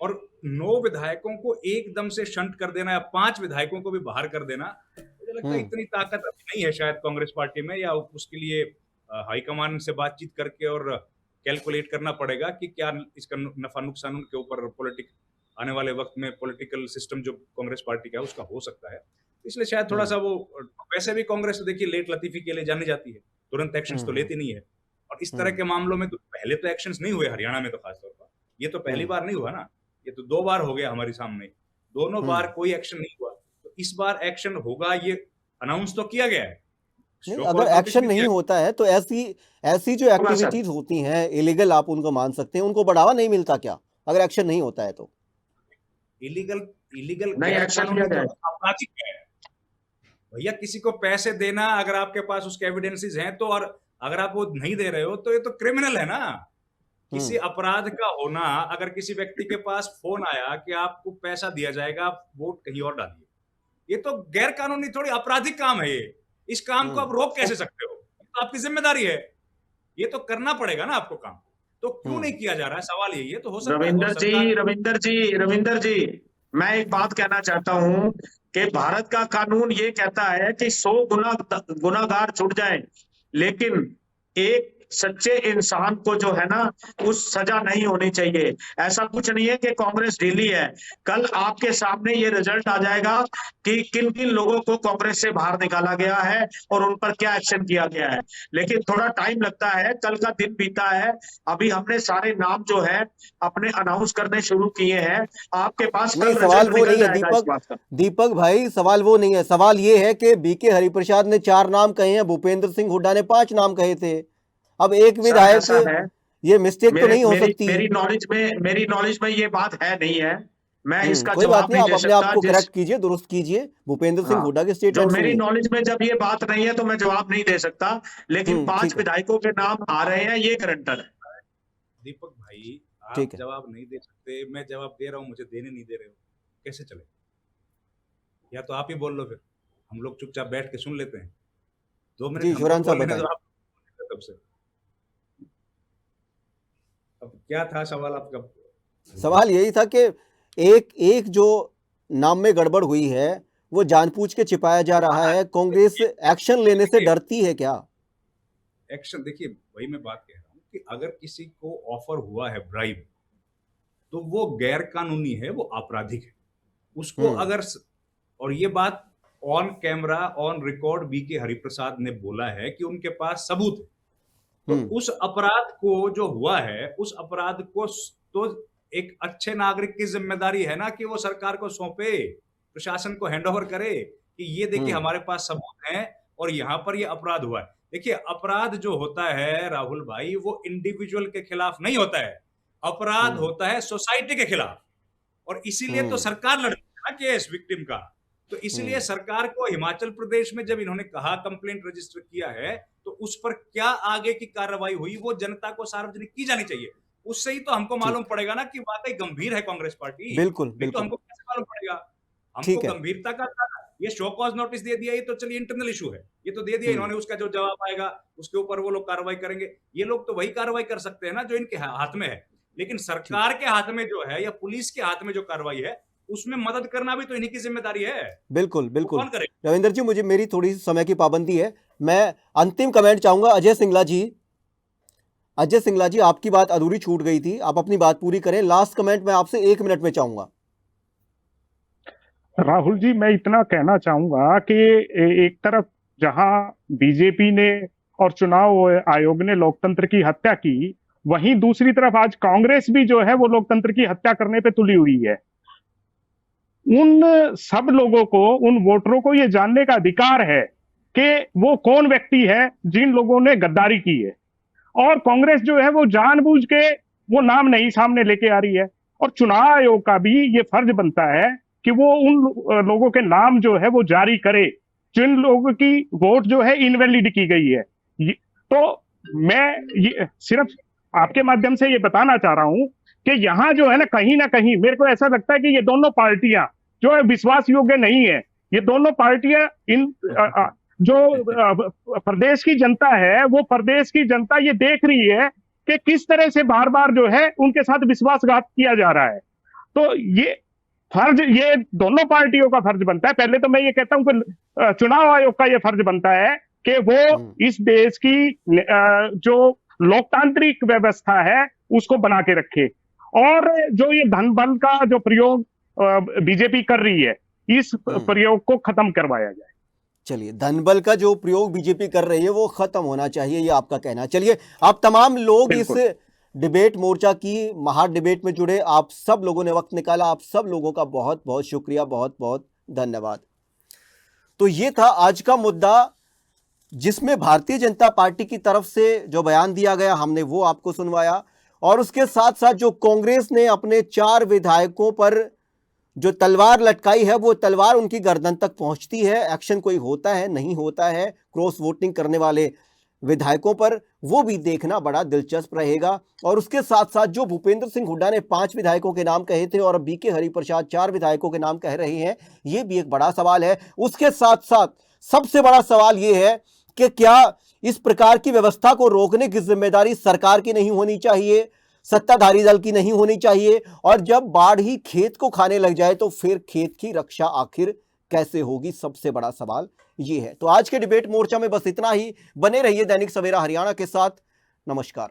और 9 विधायकों को एकदम से शंट कर देना या 5 विधायकों को भी बाहर कर देना, मुझे लगता है इतनी ताकत अभी नहीं है शायद कांग्रेस पार्टी में, या उसके लिए हाईकमान से बातचीत करके और कैलकुलेट करना पड़ेगा कि क्या इसका नफा नुकसान उनके ऊपर आने वाले वक्त में पॉलिटिकल सिस्टम जो कांग्रेस पार्टी का है उसका हो सकता है। इसलिए शायद थोड़ा सा वो, वैसे भी कांग्रेस देखिए लेट लतीफी के लिए जानी जाती है, तुरंत एक्शंस तो लेती नहीं है, और इस तरह के मामलों में तो पहले तो एक्शंस नहीं हुए हरियाणा में, तो खासतौर पर ये तो पहली बार नहीं हुआ ना, ये तो 2 बार हो गया हमारे सामने, दोनों बार कोई एक्शन नहीं हुआ, तो इस बार एक्शन होगा ये अनाउंस तो किया गया है।
नहीं, अगर एक्शन नहीं होता है तो ऐसी जो एक्टिविटीज होती हैं इलीगल, आप उनको मान सकते हैं, उनको बढ़ावा नहीं मिलता क्या अगर एक्शन नहीं होता है तो?
इलीगल
नहीं, एक्शन लिया जाए।
आपराधिक है भैया, किसी को पैसे देना अगर आपके पास उसके एविडेंसेस हैं तो, और अगर आप वो नहीं दे रहे हो तो ये तो क्रिमिनल है ना। किसी अपराध का होना, अगर किसी व्यक्ति के पास फोन आया कि आपको पैसा दिया जाएगा, आप वोट कहीं और डालिए, ये तो गैर कानूनी थोड़ी आपराधिक काम है। ये इस काम को आप रोक कैसे सकते हो? तो आपकी जिम्मेदारी है, ये तो करना पड़ेगा ना आपको काम, तो क्यों नहीं किया जा रहा है? सवाल यही है। तो हो सकता है
रविंदर जी, मैं एक बात कहना चाहता हूं कि भारत का कानून ये कहता है कि 100 गुनाहगार छूट जाए, लेकिन एक सच्चे इंसान को जो है ना उस सजा नहीं होनी चाहिए। ऐसा कुछ नहीं है कि कांग्रेस ढीली है, कल आपके सामने ये रिजल्ट आ जाएगा कि किन किन लोगों को कांग्रेस से बाहर निकाला गया है और उन पर क्या एक्शन किया गया है। लेकिन थोड़ा टाइम लगता है, कल का दिन बीता है, अभी हमने सारे नाम जो है अपने अनाउंस करने शुरू किए हैं। आपके पास
नहीं, सवाल वो नहीं है दीपक भाई, सवाल वो नहीं है। सवाल ये है कि बीके हरिप्रसाद ने 4 नाम कहे हैं, भूपेंद्र सिंह हुड्डा ने 5 नाम कहे थे। अब एक विधायक, ये मिस्टेक तो नहीं हो सकती?
मेरी नॉलेज में ये बात है नहीं है, मैं इसका
कोई
जवाब
बात नहीं, आप अपने आप को करेक्ट कीजिए, दुरुस्त कीजिए। भूपेंद्र सिंह हुड्डा के स्टेटमेंट
मेरी नॉलेज में जब ये बात नहीं है तो मैं जवाब नहीं दे सकता, लेकिन 5 विधायकों के नाम आ रहे हैं, ये गारंटर है।
दीपक भाई, आप जवाब नहीं दे सकते, मैं जवाब दे रहा हूं, मुझे देने नहीं दे रहे हो, कैसे चले? या तो आप ही बोल लो, फिर हम लोग चुपचाप बैठ के सुन लेते हैं। 2 मिनट तब से। अब क्या था सवाल आपका?
सवाल यही था कि एक जो नाम में गड़बड़ हुई है वो जानबूझ के छिपाया जा रहा है, कांग्रेस एक्शन लेने से डरती है क्या?
एक्शन, देखिए वही मैं बात कह रहा हूं कि अगर किसी को ऑफर हुआ है ब्राइब, तो वो गैर कानूनी है, वो आपराधिक है। उसको अगर, और ये बात on camera on record BK Hariprasad ने बोला है कि उनके पास सबूत है, तो उस अपराध को जो हुआ है, उस अपराध को तो एक अच्छे नागरिक की जिम्मेदारी है ना कि वो सरकार को सौंपे, प्रशासन को हैंडओवर करे कि ये देखिए हमारे पास सबूत हैं और यहाँ पर ये अपराध हुआ है। देखिए, अपराध जो होता है राहुल भाई, वो इंडिविजुअल के खिलाफ नहीं होता है, अपराध होता है सोसाइटी के खिलाफ, और इसीलिए तो सरकार लड़ती है ना केस विक्टिम का। तो इसलिए सरकार को हिमाचल प्रदेश में जब इन्होंने कहा, कंप्लेंट रजिस्टर किया है, तो उस पर क्या आगे की कार्रवाई हुई वो जनता को सार्वजनिक की जानी चाहिए। उससे ही तो हमको मालूम पड़ेगा ना कि वाकई गंभीर है कांग्रेस पार्टी।
बिल्कुल,
तो हमको कैसे मालूम पड़ेगा? हमको गंभीरता का ये शो कॉज नोटिस दे दिया, ये तो चलिए इंटरनल इशू है, ये तो दे दिया इन्होंने, उसका जो जवाब आएगा उसके ऊपर वो लोग कार्रवाई करेंगे। ये लोग तो वही कार्रवाई कर सकते हैं ना जो इनके हाथ में है, लेकिन सरकार के हाथ में जो है या पुलिस के हाथ में जो कार्रवाई है उसमें मदद करना भी तो इन्हीं की जिम्मेदारी है।
बिल्कुल बिल्कुल रविंदर जी, मुझे मेरी थोड़ी सी समय की पाबंदी है, मैं अंतिम कमेंट चाहूंगा अजय सिंगला जी। अजय सिंगला जी, आपकी बात अधूरी छूट गई थी, आप अपनी बात पूरी करें। लास्ट कमेंट मैं आपसे 1 मिनट में चाहूंगा।
राहुल जी, मैं इतना कहना चाहूंगा कि एक तरफ जहां बीजेपी ने और चुनाव आयोग ने लोकतंत्र की हत्या की, वहीं दूसरी तरफ आज कांग्रेस भी जो है वो लोकतंत्र की हत्या करने पे तुली हुई है। उन सब लोगों को, उन वोटरों को ये जानने का अधिकार है कि वो कौन व्यक्ति है जिन लोगों ने गद्दारी की है, और कांग्रेस जो है वो जानबूझ के वो नाम नहीं सामने लेके आ रही है। और चुनाव आयोग का भी ये फर्ज बनता है कि वो उन लोगों के नाम जो है वो जारी करे जिन लोगों की वोट जो है इनवैलिड की गई है। तो मैं ये सिर्फ आपके माध्यम से ये बताना चाह रहा हूं कि यहाँ जो है ना कहीं मेरे को ऐसा लगता है कि ये दोनों पार्टियां जो है विश्वास योग्य नहीं है। ये दोनों पार्टियां जो प्रदेश की जनता है, वो प्रदेश की जनता ये देख रही है कि किस तरह से बार बार जो है उनके साथ विश्वासघात किया जा रहा है। तो ये दोनों पार्टियों का फर्ज बनता है। पहले तो मैं ये कहता हूं कि चुनाव आयोग का ये फर्ज बनता है कि वो इस देश की जो लोकतांत्रिक व्यवस्था है उसको बना के रखे, और जो ये धन बल का जो प्रयोग बीजेपी कर रही है, इस प्रयोग को खत्म करवाया जाए।
चलिए, धनबल का जो प्रयोग बीजेपी कर रही है वो खत्म होना चाहिए, ये आपका कहना है। चलिए, आप तमाम लोग इस डिबेट मोर्चा की महा डिबेट में जुड़े, आप सब लोगों ने वक्त निकाला, आप सब लोगों का बहुत बहुत शुक्रिया, बहुत बहुत धन्यवाद। तो ये था आज का मुद्दा, जिसमें भारतीय जनता पार्टी की तरफ से जो बयान दिया गया हमने वो आपको सुनवाया, और उसके साथ साथ जो कांग्रेस ने अपने 4 विधायकों पर जो तलवार लटकाई है, वो तलवार उनकी गर्दन तक पहुंचती है। एक्शन कोई होता है, नहीं होता है क्रॉस वोटिंग करने वाले विधायकों पर, वो भी देखना बड़ा दिलचस्प रहेगा। और उसके साथ साथ जो भूपेंद्र सिंह हुड्डा ने 5 विधायकों के नाम कहे थे और अब बीके हरिप्रसाद 4 विधायकों के नाम कह रहे हैं, ये भी एक बड़ा सवाल है। उसके साथ साथ सबसे बड़ा सवाल ये है कि क्या इस प्रकार की व्यवस्था को रोकने की जिम्मेदारी सरकार की नहीं होनी चाहिए, सत्ताधारी दल की नहीं होनी चाहिए? और जब बाढ़ ही खेत को खाने लग जाए तो फिर खेत की रक्षा आखिर कैसे होगी? सबसे बड़ा सवाल ये है। तो आज के डिबेट मोर्चा में बस इतना ही। बने रहिए दैनिक सवेरा हरियाणा के साथ। नमस्कार।